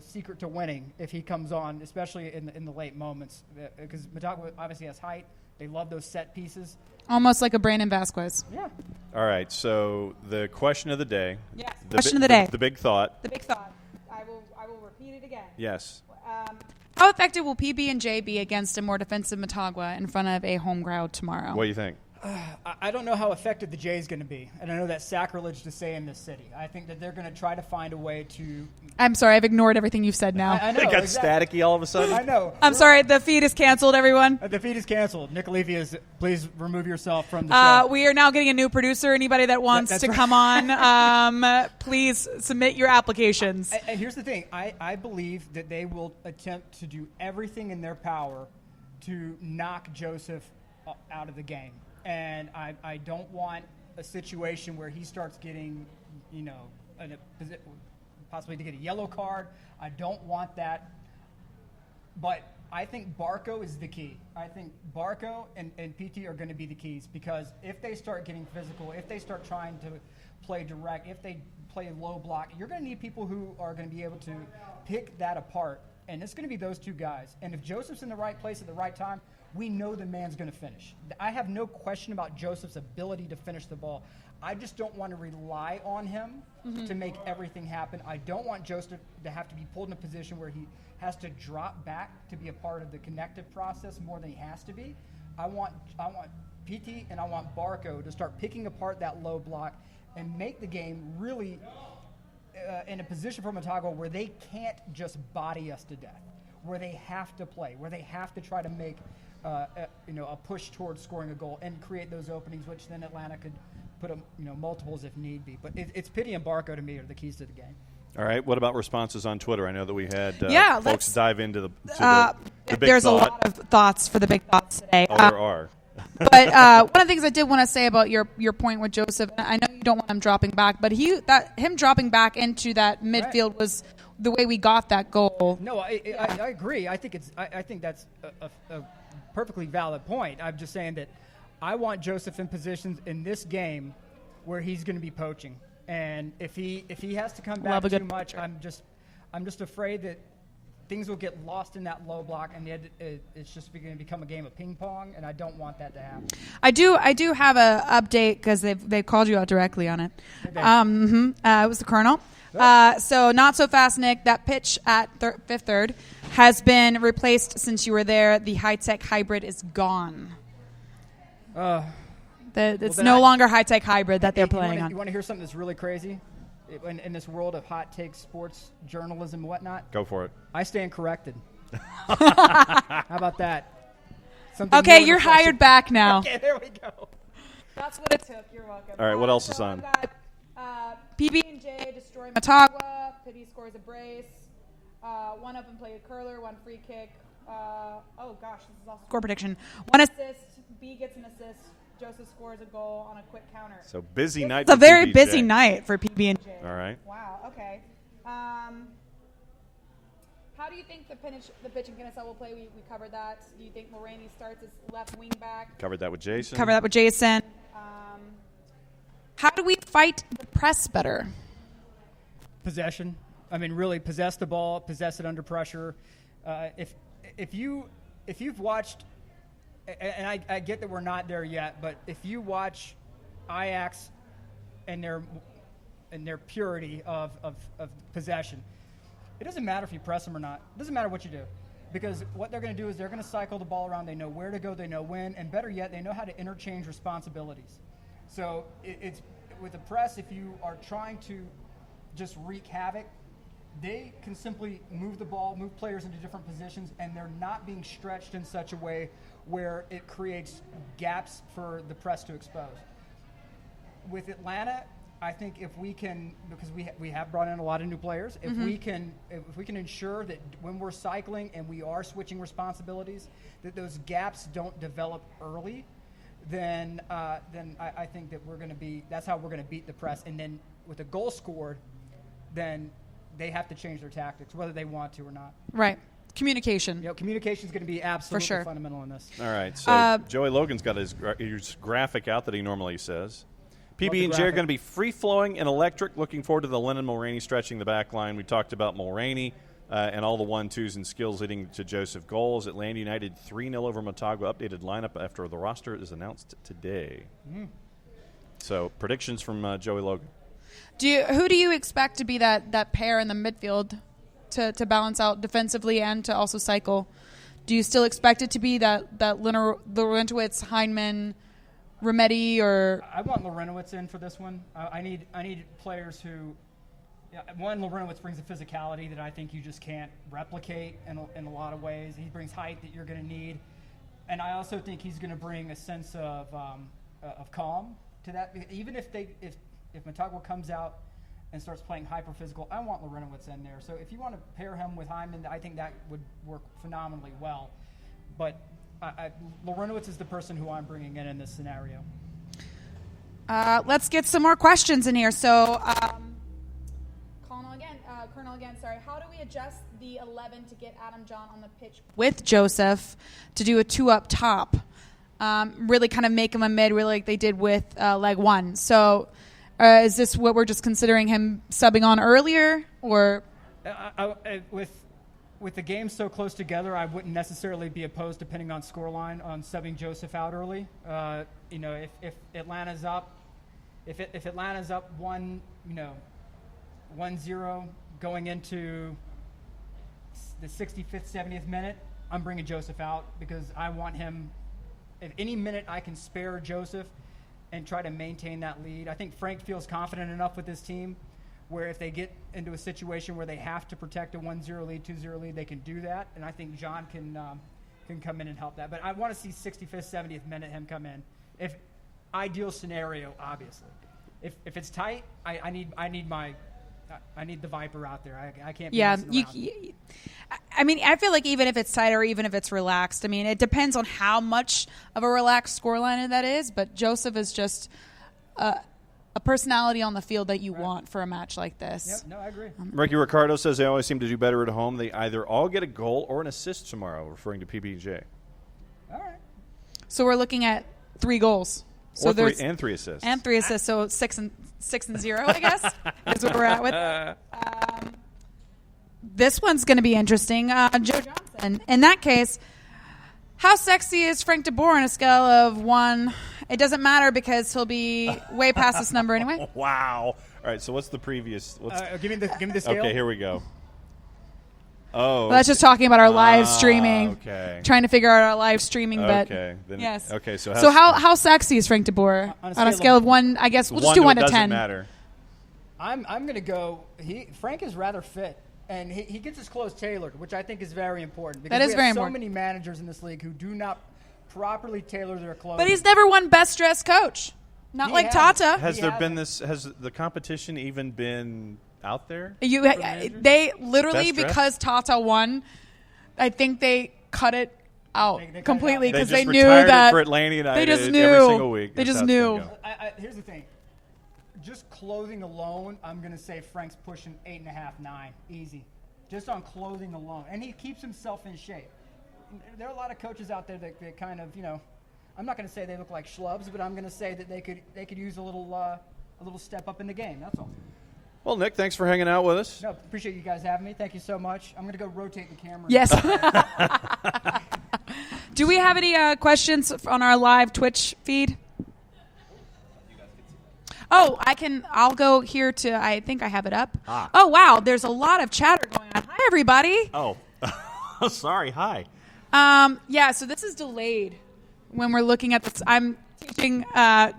secret to winning if he comes on, especially in the late moments, because Motagua obviously has height. They love those set pieces. Almost like a Brandon Vasquez. Yeah. All right, so the question of the day. Yes, question of the day. The big thought. The big thought. I will repeat it again. Yes. How effective will PB&J be against a more defensive Motagua in front of a home crowd tomorrow? What do you think? I don't know how effective the J is going to be, and I know that's sacrilege to say in this city. I think that they're going to try to find a way to. I'm sorry, I've ignored everything you've said now. I know, It got exactly. staticky all of a sudden. I know. I'm sorry, the feed is canceled, everyone. The feed is canceled. Nick Levy please remove yourself from the show. We are now getting a new producer. Anybody that wants That's to right. come on, please submit your applications. And here's the thing. I believe that they will attempt to do everything in their power to knock Joseph out of the game. And I don't want a situation where he starts getting, possibly to get a yellow card. I don't want that. But I think Barco is the key. I think Barco and PT are going to be the keys, because if they start getting physical, if they start trying to play direct, if they play low block, you're going to need people who are going to be able to pick that apart. And it's going to be those two guys. And if Joseph's in the right place at the right time, we know the man's going to finish. I have no question about Joseph's ability to finish the ball. I just don't want to rely on him to make everything happen. I don't want Joseph to have to be pulled in a position where he has to drop back to be a part of the connective process more than he has to be. I want PT and I want Barco to start picking apart that low block and make the game really in a position for Motagua where they can't just body us to death, where they have to play, where they have to try to make a push towards scoring a goal and create those openings, which then Atlanta could put multiples if need be. But it's Pity and Barco to me are the keys to the game. All right. What about responses on Twitter? I know that we had folks dive into the big there's thought. a lot of thoughts for the big thoughts today. Oh, there are. But one of the things I did want to say about your point with Joseph, I know you don't want him dropping back, but him dropping back into that midfield was the way we got that goal. No, I agree. I think that's a perfectly valid point. I'm just saying that I want Joseph in positions in this game where he's going to be poaching, and if he has to come back too much, I'm just afraid that things will get lost in that low block, and it's just going to become a game of ping pong, and I don't want that to happen. I do have a update because they've called you out directly on it. Okay. It was the Colonel. So not so fast, Nick. That pitch at fifth third has been replaced since you were there. The high-tech hybrid is gone. It's no longer high-tech hybrid that they're playing on. You want to hear something that's really crazy? In this world of hot take sports journalism and whatnot? Go for it. I stand corrected. How about that? Something Okay, new and you're refreshing. hired back now. Okay, there we go. That's what it took. You're welcome. All right, what else is so on? I've got, PB&J destroy Motagua. Pity scores a brace. One open play a curler, one free kick. Oh gosh, this is all score prediction. One assist. B gets an assist. Joseph scores a goal on a quick counter. So busy night. It's a for very PBJ. busy night for PB&J. All right. Wow. Okay. How do you think the pitch in Kennesaw will play? We covered that. Do you think Mulroney starts as left wing back? Covered that with Jason. Cover that with Jason. How do we fight the press better? Possession. I mean, really possess the ball, possess it under pressure. If you've watched, and I get that we're not there yet, but if you watch Ajax and their purity of possession, it doesn't matter if you press them or not. It doesn't matter what you do, because what they're going to do is they're going to cycle the ball around. They know where to go. They know when, and better yet, they know how to interchange responsibilities. So it's with the press, if you are trying to just wreak havoc, they can simply move the ball, move players into different positions, and they're not being stretched in such a way where it creates gaps for the press to expose. With Atlanta, I think if we can, because we have brought in a lot of new players, if we can ensure that when we're cycling and we are switching responsibilities, that those gaps don't develop early, then I think that that's how we're going to beat the press. And then with a goal scored, then they have to change their tactics, whether they want to or not. Right. Communication. Communication is going to be absolutely sure. fundamental in this. All right. So Joey Logan's got his graphic out that he normally says. PB&J are going to be free-flowing and electric. Looking forward to the Lennon Mulroney stretching the back line. We talked about Mulroney and all the 1-2s and skills leading to Joseph goals. Atlanta United 3-0 over Motagua. Updated lineup after the roster is announced today. So predictions from Joey Logan. Who do you expect to be that pair in the midfield to balance out defensively and to also cycle? Do you still expect it to be that Lorentowicz, Heinemann, Remedi, or I want Lorenowitz in for this one. I need players who. One, Lorenowitz brings a physicality that I think you just can't replicate in a lot of ways. He brings height that you're going to need, and I also think he's going to bring a sense of calm to that. Even if Motagua comes out and starts playing hyper physical, I want Lorenowitz in there. So if you want to pair him with Hyman, I think that would work phenomenally well. But Lorenowitz is the person who I'm bringing in this scenario. let's get some more questions in here. So, Colonel again, sorry. How do we adjust the 11 to get Adam John on the pitch with Joseph to do a 2 up top? Really kind of make him a mid, really like they did with leg 1. So is this what we're just considering him subbing on earlier? Or with the games so close together, I wouldn't necessarily be opposed, depending on scoreline, on subbing Joseph out early. If Atlanta's up, if Atlanta's up 1-0 going into the 65th, 70th minute, I'm bringing Joseph out because I want him. If any minute I can spare Joseph and try to maintain that lead. I think Frank feels confident enough with his team where if they get into a situation where they have to protect a 1-0 lead, 2-0 lead, they can do that. And I think John can come in and help that. But I want to see 65th, 70th minute him come in. If ideal scenario, obviously. If it's tight, I need the Viper out there. I can't be messing around. I mean, I feel like even if it's tight or even if it's relaxed, I mean, it depends on how much of a relaxed scoreline that is. But Joseph is just a personality on the field that you want for a match like this. Yep, no, I agree. Ricky Ricardo says they always seem to do better at home. They either all get a goal or an assist tomorrow, referring to PB&J. All right. So we're looking at 3 goals. So Or there's 3 assists. and 3 assists. So 6 and 0, I guess, is what we're at with. This one's going to be interesting. Joe Johnson. In that case, how sexy is Frank de Boer on a scale of 1? It doesn't matter because he'll be way past this number anyway. Wow. All right, so what's the previous? Give me the scale. Okay, here we go. Oh. Well, that's just talking about our live streaming. Okay. Trying to figure out our live streaming, but Okay. Then, yes. Okay, so how sexy is Frank de Boer on a scale of 1? I guess we'll just do 1 to 10. Doesn't matter. I'm going to go. Frank is rather fit. and he gets his clothes tailored, which I think is very important. Because That is we have very so important. many managers in this league who do not properly tailor their clothes. But he's never won best dressed coach. Not He like hasn't. Tata. Has He there hasn't. been this? Has the competition even been out there? They literally, Best dressed? because Tata won, I think they cut it out They cut it out. completely They because just they knew retired it that for Atlanta United they just knew. every single week. They That's just how it's knew. gonna go. Here's the thing. Just clothing alone, I'm going to say Frank's pushing 8.5, 9. Easy. Just on clothing alone. And he keeps himself in shape. There are a lot of coaches out there that kind of, I'm not going to say they look like schlubs, but I'm going to say that they could use a little step up in the game. That's all. Well, Nick, thanks for hanging out with us. No, appreciate you guys having me. Thank you so much. I'm going to go rotate the camera. Yes. Do we have any questions on our live Twitch feed? Oh, I'll go here I think I have it up. Oh, wow. There's a lot of chatter going on. Hi, everybody. Oh, sorry. Hi. Yeah, so this is delayed when we're looking at this. I'm teaching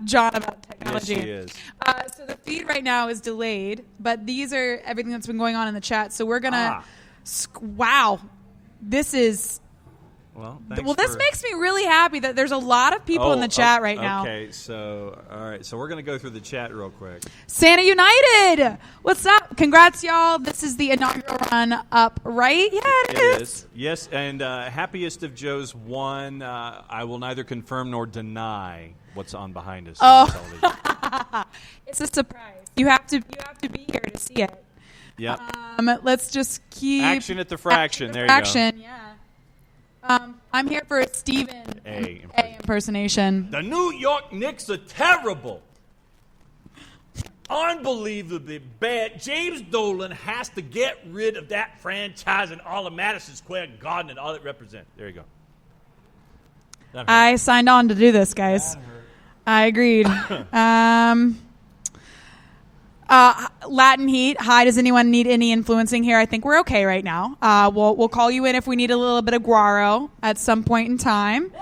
John about technology. Yes, she is. So the feed right now is delayed, but these are everything that's been going on in the chat. So we're going to... Wow. This is... Well, this makes me really happy that there's a lot of people in the chat right now. Okay, so all right, so we're gonna go through the chat real quick. Santa United, what's up? Congrats, y'all! This is the inaugural run up, right? Yeah, it is. Yes, and happiest of Joe's won. I will neither confirm nor deny what's on behind us. Oh, it's a surprise. You have to be here to see it. Yep. Let's just keep Action at the fraction. There you Action, yeah. I'm here for a Stephen A impersonation. The New York Knicks are terrible. Unbelievably bad. James Dolan has to get rid of that franchise and all of Madison Square Garden and all it represents. There you go. I signed on to do this, guys. I agreed. Latin Heat. Hi, does anyone need any influencing here? I think we're okay right now. We'll call you in if we need a little bit of guaro at some point in time.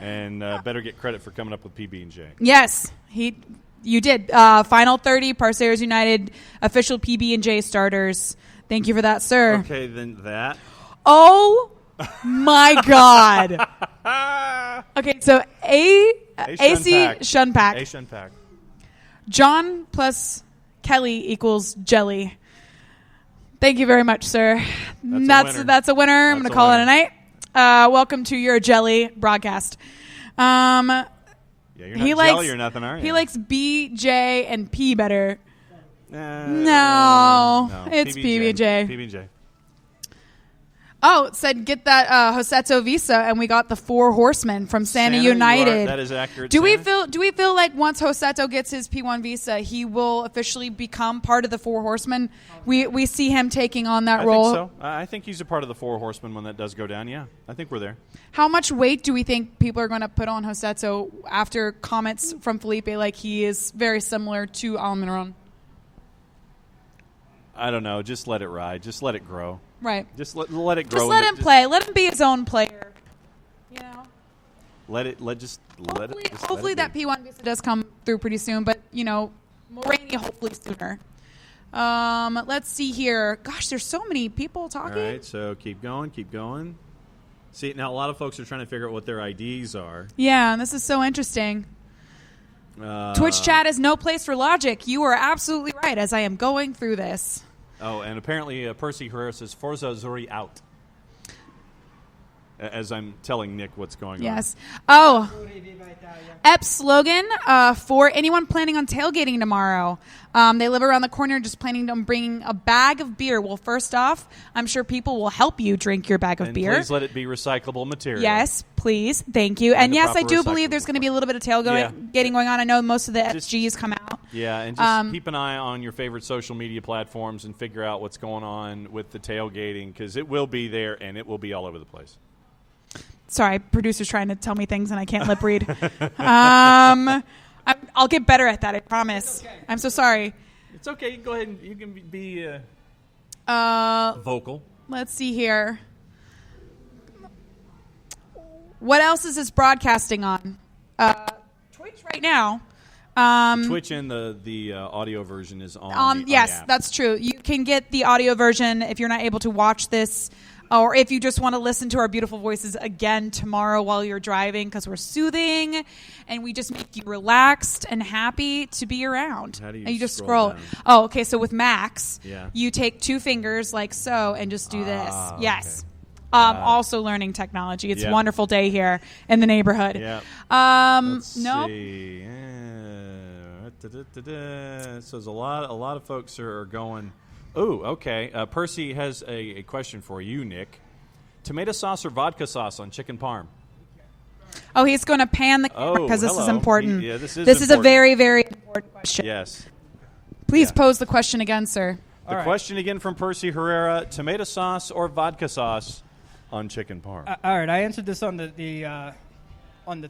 And better get credit for coming up with PB&J. Yes, you did. Final 30, Parceros United official PB&J starters. Thank you for that, sir. Okay, then that. Oh my God. Okay, so AC Shunpack. A Shunpack. John plus Kelly equals jelly. Thank you very much, sir. That's a winner. I'm going to call it a night. Welcome to your jelly broadcast. Yeah, you're not jelly or nothing, are you? He likes B, J, and P better. No, it's PB&J. PB&J. Oh, it said get that Joseto visa, and we got the 4 horsemen from Santa United. That is accurate. Do we feel like once Joseto gets his P1 visa, he will officially become part of the 4 horsemen? We see him taking on that role. I think so. I think he's a part of the 4 horsemen when that does go down. Yeah, I think we're there. How much weight do we think people are going to put on Joseto after comments from Felipe like he is very similar to Almiron? I don't know. Just let it ride. Just let it grow. Right. Just let it grow. Just let him play. Let him be his own player. You know. Hopefully that P1 visa does come through pretty soon, but Mulroney hopefully sooner. Let's see here. Gosh, there's so many people talking. All right, so keep going. See, now a lot of folks are trying to figure out what their IDs are. Yeah, this is so interesting. Twitch chat is no place for logic. You are absolutely right as I am going through this. Oh, and apparently Percy Herrera says Forza Zuri out. As I'm telling Nick what's going on. Yes. Oh. Ep's slogan for anyone planning on tailgating tomorrow. They live around the corner, just planning on bringing a bag of beer. Well, first off, I'm sure people will help you drink your bag of beer. Please let it be recyclable material. Yes, please. Thank you. And yes, I do believe there's recyclable going to be a little bit of tailgating going on. I know most of the SGs come out. Yeah, and just keep an eye on your favorite social media platforms and figure out what's going on with the tailgating, because it will be there and it will be all over the place. Sorry, producer's trying to tell me things and I can't lip read. I'll get better at that, I promise. Okay. I'm so sorry. It's okay. You can go ahead and you can be vocal. Let's see here. What else is this broadcasting on? Twitch right now. Twitch and the audio version is on the yes, app. that's true. You can get the audio version if you're not able to watch this, or if you just want to listen to our beautiful voices again tomorrow while you're driving, because we're soothing and we just make you relaxed and happy to be around. How do you and you just scroll scroll. down? Oh, okay. So with Max, Yeah. you take 2 fingers like so and just do this. Ah, Yes. okay. Also learning technology. It's Yep. a wonderful day here in the neighborhood. Yeah. Let's Nope. see. So there's a lot of folks are going. Oh, okay. Percy has a question for you, Nick. Tomato sauce or vodka sauce on chicken parm? Oh, he's going to pan the camera because this is hello. important. Yeah, this is a important. very, very important question. Yes. Please Yeah. pose the question again, sir. The question again from Percy Herrera: tomato sauce or vodka sauce on chicken parm? All right, I answered this on the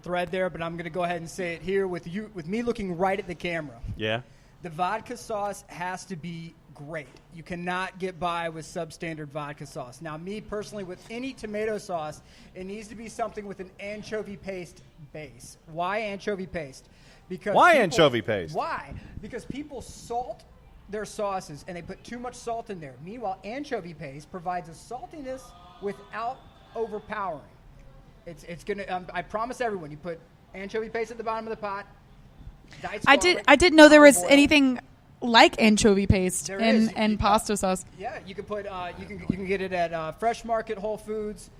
thread there, but I'm going to go ahead and say it here with me looking right at the camera. Yeah. The vodka sauce has to be great. You cannot get by with substandard vodka sauce. Now, me personally, with any tomato sauce, it needs to be something with an anchovy paste base. Why anchovy paste? Because Why anchovy paste? Why? Because people salt their sauces and they put too much salt in there. Meanwhile, anchovy paste provides a saltiness without overpowering. It's gonna. I promise everyone, you put anchovy paste at the bottom of the pot. I didn't know there was anything like anchovy paste There is. in pasta sauce. Yeah, you can put you can get it at Fresh Market, Whole Foods.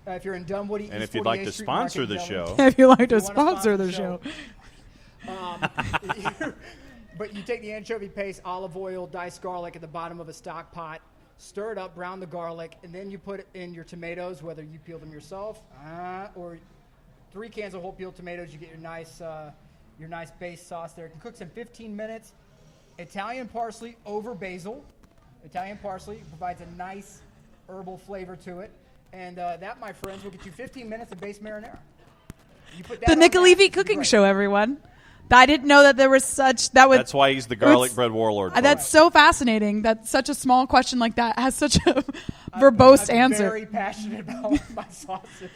If you're in Dunwoody, And East if you'd like 48th to Street sponsor Market the in show, Dunwoody. If you like to You wanna sponsor the show. But you take the anchovy paste, olive oil, diced garlic at the bottom of a stock pot, stir it up, brown the garlic, and then you put it in your tomatoes, whether you peel them yourself or 3 cans of whole peeled tomatoes. You get your nice base sauce there. It can cook in 15 minutes. Italian parsley over basil. Italian parsley provides a nice herbal flavor to it. And that, my friends, will get you 15 minutes of base marinara. You put that The on Nick that, Levy it's cooking great. show, everyone. I didn't know that there was such that would. that's why he's the garlic It's- bread warlord. That's so fascinating that such a small question like that has such a verbose I'm answer. very passionate about my sauces.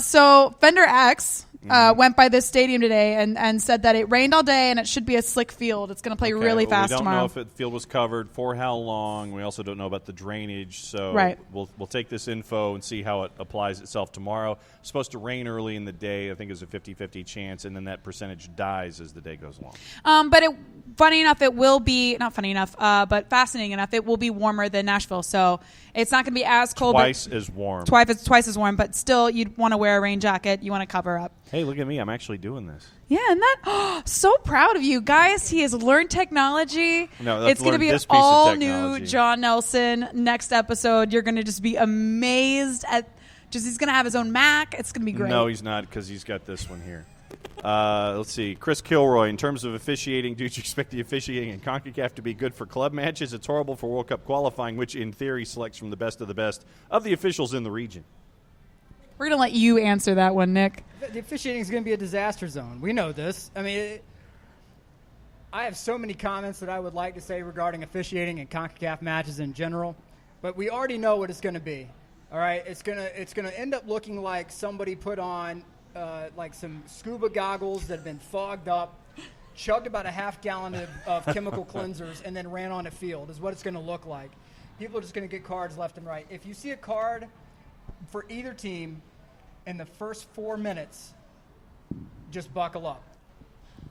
So Fender X went by this stadium today and said that it rained all day and it should be a slick field. It's going to play Okay, really well, fast we don't tomorrow. know if the field was covered, for how long. We also don't know about the drainage. So Right. we'll take this info and see how it applies itself tomorrow. It's supposed to rain early in the day. I think it's a 50-50 chance, and then that percentage dies as the day goes along. But funny enough, it will be not funny enough, but fascinating enough. It will be warmer than Nashville, so it's not going to be as cold. Twice as warm. Twice as warm, but still, you'd want to wear a rain jacket. You want to cover up. Hey, look at me. I'm actually doing this. Yeah, and that so proud of you guys. He has learned technology. No, let's it's going to learn be an this piece of all new technology. John Nelson. Next episode, you're going to just be amazed at. He's going to have his own Mac. It's going to be great. No, he's not, because he's got this one here. Let's see. Chris Kilroy, in terms of officiating, do you expect the officiating in Concacaf to be good for club matches? It's horrible for World Cup qualifying, which in theory selects from the best of the officials in the region. We're going to let you answer that one, Nick. The officiating is going to be a disaster zone. We know this. I mean, I have so many comments that I would like to say regarding officiating and CONCACAF matches in general, but we already know what it's going to be. All right, it's gonna end up looking like somebody put on like some scuba goggles that have been fogged up, chugged about a half gallon of chemical cleansers, and then ran on a field. Is what it's going to look like. People are just going to get cards left and right. If you see a card for either team in the first 4 minutes, just buckle up.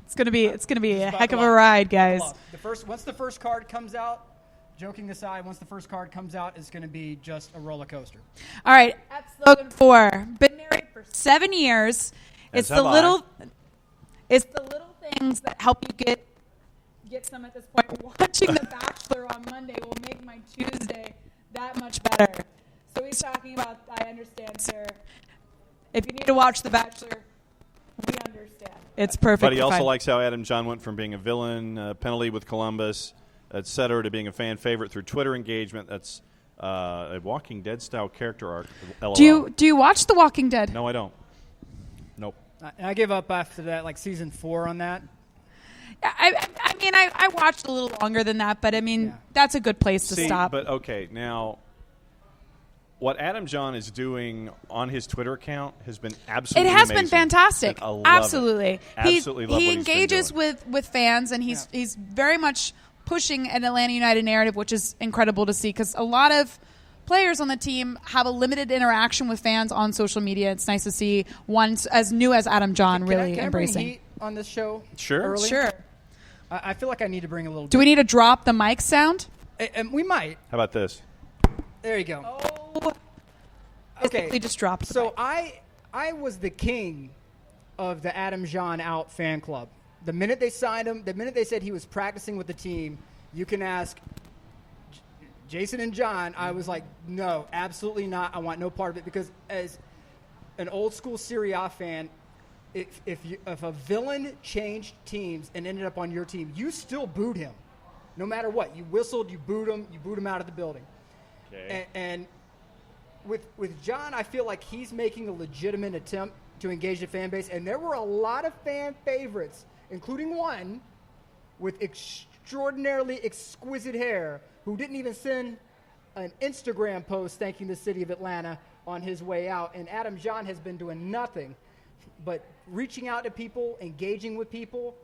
It's going to be a Just heck of buckle a up. ride, Buckle guys. up. Once the first card comes out, joking aside, once the first card comes out, it's going to be just a roller coaster. All right, at slogan 4. Been married for 7 years. As have I. It's the little things that help you get some at this point. Watching The Bachelor on Monday will make my Tuesday that much better. So he's talking about, I understand, sir. If you need to watch The Bachelor, we understand. It's perfect. But he also likes how Adam John went from being a villain, penalty with Columbus, et cetera, to being a fan favorite through Twitter engagement. That's a Walking Dead style character arc. LOL. Do you watch The Walking Dead? No, I don't. Nope. I gave up after that, like season 4 on that. I mean, I watched a little longer than that, but I mean, Yeah. that's a good place to See, stop. but okay, now What Adam John is doing on his Twitter account has been absolutely It has amazing. been fantastic. And I love Absolutely. it. Absolutely love he what he's been engages doing. with fans, and he's very much pushing an Atlanta United narrative, which is incredible to see because a lot of players on the team have a limited interaction with fans on social media. It's nice to see one as new as Adam John really Can I embracing. bring heat on this show? Sure. Early? Sure. I feel like I need to bring a little. Do we need to drop the mic sound? And we might. How about this? There you go. Oh. Okay. We just dropped the So mic. I was the king of the Adam John out fan club. The minute they signed him, the minute they said he was practicing with the team, you can ask Jason and John. I was like, no, absolutely not. I want no part of it because as an old school Serie A fan, if a villain changed teams and ended up on your team, you still booed him, no matter what. You whistled, you booed him out of the building. Okay. And with John, I feel like he's making a legitimate attempt to engage the fan base, and there were a lot of fan favorites, including one with extraordinarily exquisite hair who didn't even send an Instagram post thanking the city of Atlanta on his way out. And Adam John has been doing nothing but reaching out to people, engaging with people.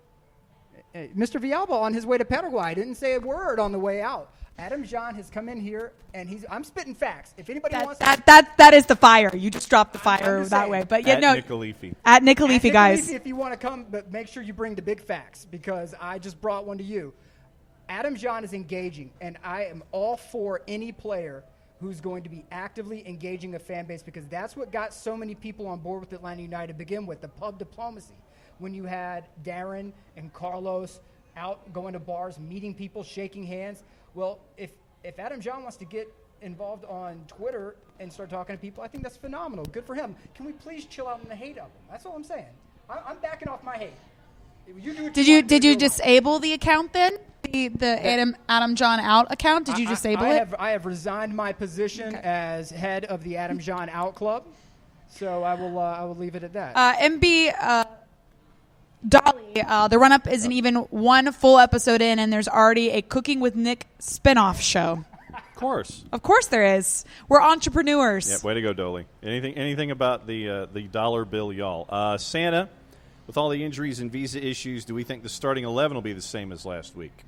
Mr. Villalba on his way to Paraguay didn't say a word on the way out. Adam John has come in here, and I'm spitting facts. If anybody wants that is the fire. You just dropped the fire that saying. way. But yeah, At no. Nick Alifi. At Nick Alifi, guys. If you want to come, but make sure you bring the big facts because I just brought one to you. Adam John is engaging, and I am all for any player who's going to be actively engaging a fan base because that's what got so many people on board with Atlanta United to begin with, the pub diplomacy. When you had Darren and Carlos out going to bars, meeting people, shaking hands. Well, if Adam John wants to get involved on Twitter and start talking to people, I think that's phenomenal. Good for him. Can we please chill out on the hate of him? That's all I'm saying. I'm backing off my hate. You do Did you disable the account then? The Adam John out account? Did you disable it? I have resigned my position as head of the Adam John out club, so I will leave it at that. MB Dolly, the run-up isn't even one full episode in, and there's already a Cooking with Nick spinoff show. Of course there is. We're entrepreneurs. Yeah, way to go, Dolly. Anything about the dollar bill, y'all? Santa, with all the injuries and visa issues, do we think the starting 11 will be the same as last week?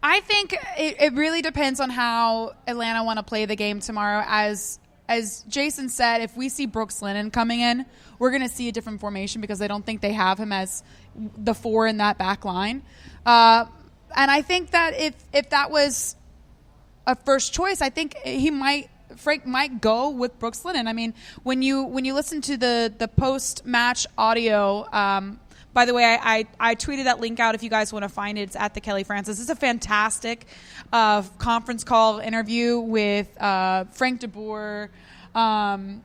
I think it really depends on how Atlanta want to play the game tomorrow. As Jason said, if we see Brooks Lennon coming in, we're going to see a different formation because I don't think they have him as the 4 in that back line. And I think that if that was a first choice, I think Frank might go with Brooks Lennon. I mean, when you listen to the post-match audio, by the way, I tweeted that link out if you guys want to find it. It's at the Kelly Francis. It's a fantastic conference call interview with Frank de Boer. I'm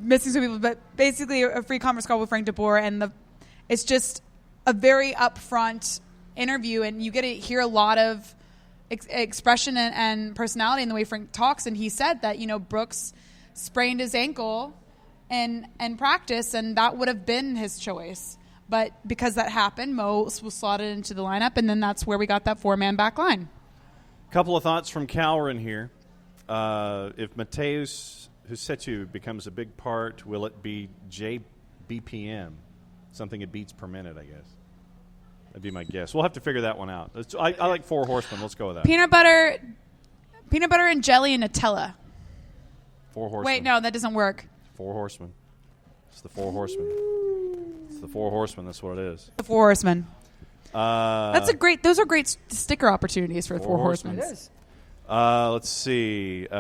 missing some people, but basically a free conference call with Frank de Boer, and it's just a very upfront interview, and you get to hear a lot of expression and personality in the way Frank talks. And he said that Brooks sprained his ankle in practice, and that would have been his choice. But because that happened, Mo was slotted into the lineup, and then that's where we got that 4-man back line. Couple of thoughts from Calren here. If Mateus Husetu becomes a big part, will it be JBPM? Something it beats per minute, I guess. That'd be my guess. We'll have to figure that one out. I like 4 horsemen. Let's go with that. Peanut butter and jelly and Nutella. 4 horsemen. Wait, no, that doesn't work. 4 horsemen. It's the 4 horsemen. It's the 4 horsemen. That's what it is. The 4 horsemen. Those are great sticker opportunities for the 4 horsemen. It is. Let's see. What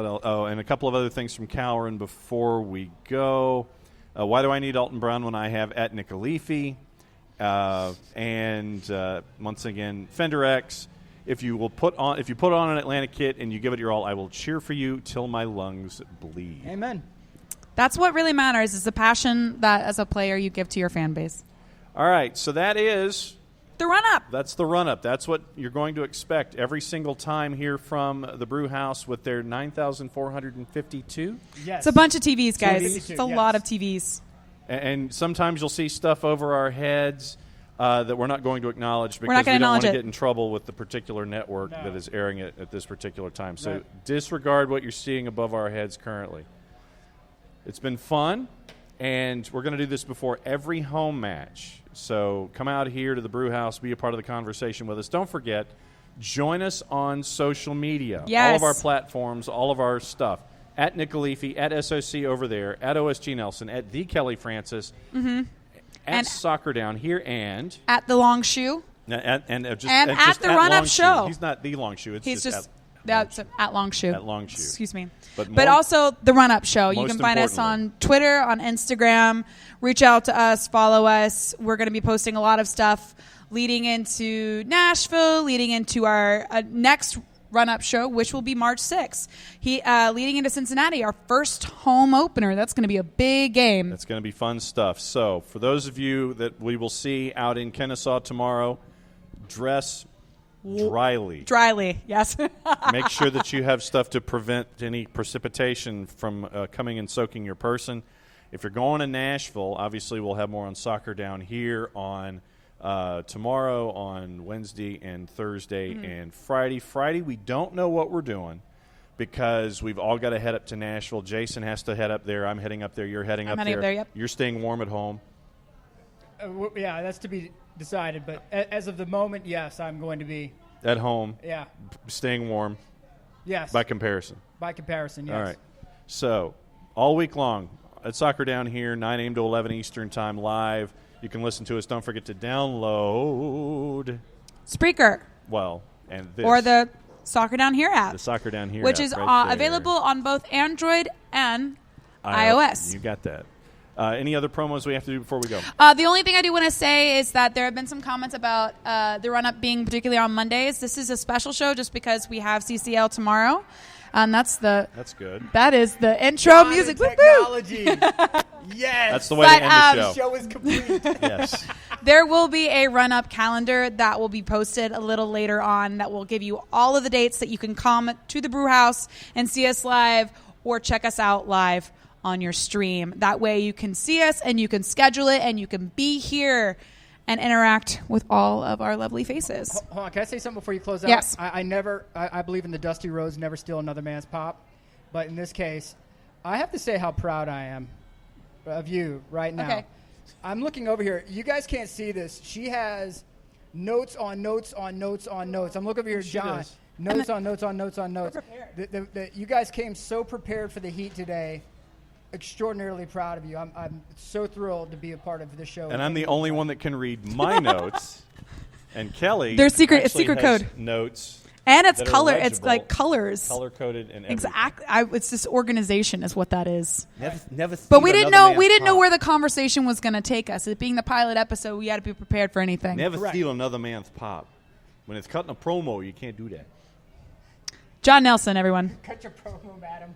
else? Oh, and a couple of other things from Calren before we go. Why do I need Alton Brown when I have at Nick Alifi? And once again, Fender X. If you put on an Atlanta kit and you give it your all, I will cheer for you till my lungs bleed. Amen. That's what really matters, is the passion that as a player you give to your fan base. All right, so that is the run-up. That's the run-up. That's what you're going to expect every single time here from the Brew House with their 9,452. Yes. It's a bunch of TVs, guys. 52, It's a lot of TVs. And sometimes you'll see stuff over our heads. that we're not going to acknowledge because not we gonna don't want to acknowledge it. get in trouble with the particular network No. that is airing it at this particular time. So Right. disregard what you're seeing above our heads currently. It's been fun, and we're going to do this before every home match. So come out here to the Brew House, be a part of the conversation with us. Don't forget, join us on social media. Yes. All of our platforms, all of our stuff. At Nick Galifi, at SOC over there, at OSG Nelson, at The Kelly Francis, at And- Soccer Down here, and At the Long Shoe. at the Run Up Show. He's not The Long Shoe. It's He's just just at at Long Shoe. At Long Shoe. Excuse me. But But more- also the Run Up Show. You most can find us on importantly. Twitter, on Instagram. Reach out to us, follow us. We're going to be posting a lot of stuff leading into Nashville, leading into our next Run Up Show, which will be March 6th. Leading into Cincinnati, our first home opener. That's going to be a big game. That's going to be fun stuff. So for those of you that we will see out in Kennesaw tomorrow, dress dryly. Dryly, yes. Make sure that you have stuff to prevent any precipitation from coming and soaking your person. If you're going to Nashville, obviously we'll have more on Soccer Down here on tomorrow, on Wednesday and Thursday and Friday. Friday, we don't know what we're doing because we've all got to head up to Nashville. Jason has to head up there. I'm heading up there. You're heading up heading there. up there, yep. You're staying warm at home. Yeah, that's to be decided. But as of the moment, yes, I'm going to be. At home, Yeah. staying warm Yes. by comparison. By comparison, yes. All right. So, all week long at Soccer Down here, 9 a.m. to 11 Eastern Time live. You can listen to us. Don't forget to download, Spreaker. and this. Or the Soccer Down Here app. The Soccer Down here which app is right there. available on both Android and iOS. You got that. Any other promos we have to do before we go? The only thing I do want to say is that there have been some comments about the run-up being particularly on Mondays. This is a special show just because we have CCL tomorrow. That's good. That is the intro music. Woo-hoo! Technology. Yes. That's the way But, to end the The show. show is complete. Yes. There will be a run-up calendar that will be posted a little later on that will give you all of the dates that you can come to the Brew House and see us live or check us out live on your stream. That way you can see us and you can schedule it and you can be here and interact with all of our lovely faces. Hold on, can I say something before you close out? Yes. I believe in the dusty roads, never steal another man's pop. But in this case, I have to say how proud I am of you right now. Okay. I'm looking over here. You guys can't see this. She has notes on notes on notes on notes. I'm looking over here, John. does. Notes on notes on notes on notes. You guys came so prepared for the heat today. Extraordinarily proud of you. I'm so thrilled to be a part of this show. And I'm the only one that can read my notes. And Kelly, They're secret- it's actually secret has code. notes, And it's that are color. It's legible, like colors. color coded, and everything. Exactly. It's just organization is what that is. Never. But we didn't know where the conversation was going to take us. It being the pilot episode, we had to be prepared for anything. Never Correct. steal another man's pop. When it's cutting a promo, you can't do that. John Nelson, everyone. Cut your promo, madam.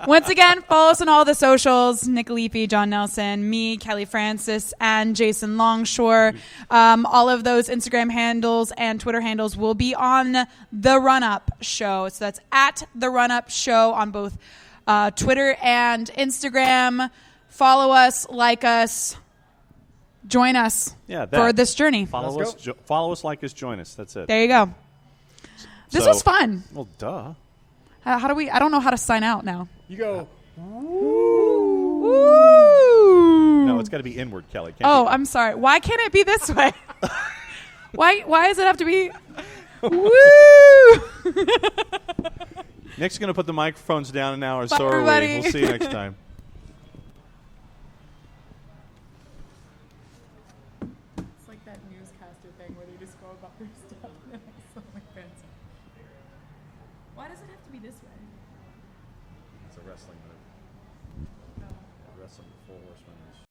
Once again, follow us on all the socials. Nick Leafy, John Nelson, me, Kelly Francis, and Jason Longshore. All of those Instagram handles and Twitter handles will be on The Run Up Show. So that's at The Run Up Show on both Twitter and Instagram. Follow us, like us, join us Yeah, for this journey. Follow Let's us, follow us, like us, join us. That's it. There you go. This So- was fun. Well, duh. How do we? I don't know how to sign out now. You go. Woo! No, it's got to be inward, Kelly. Can't Oh, be- I'm sorry. Why can't it be this way? Why does it have to be? Woo! Nick's going to put the microphones down now, or Bye, so are we. everybody. We'll see you next time. It's like that newscaster thing where they just go about their stuff. Why does it have to be this way? It's a wrestling move. Wrestling full horseman.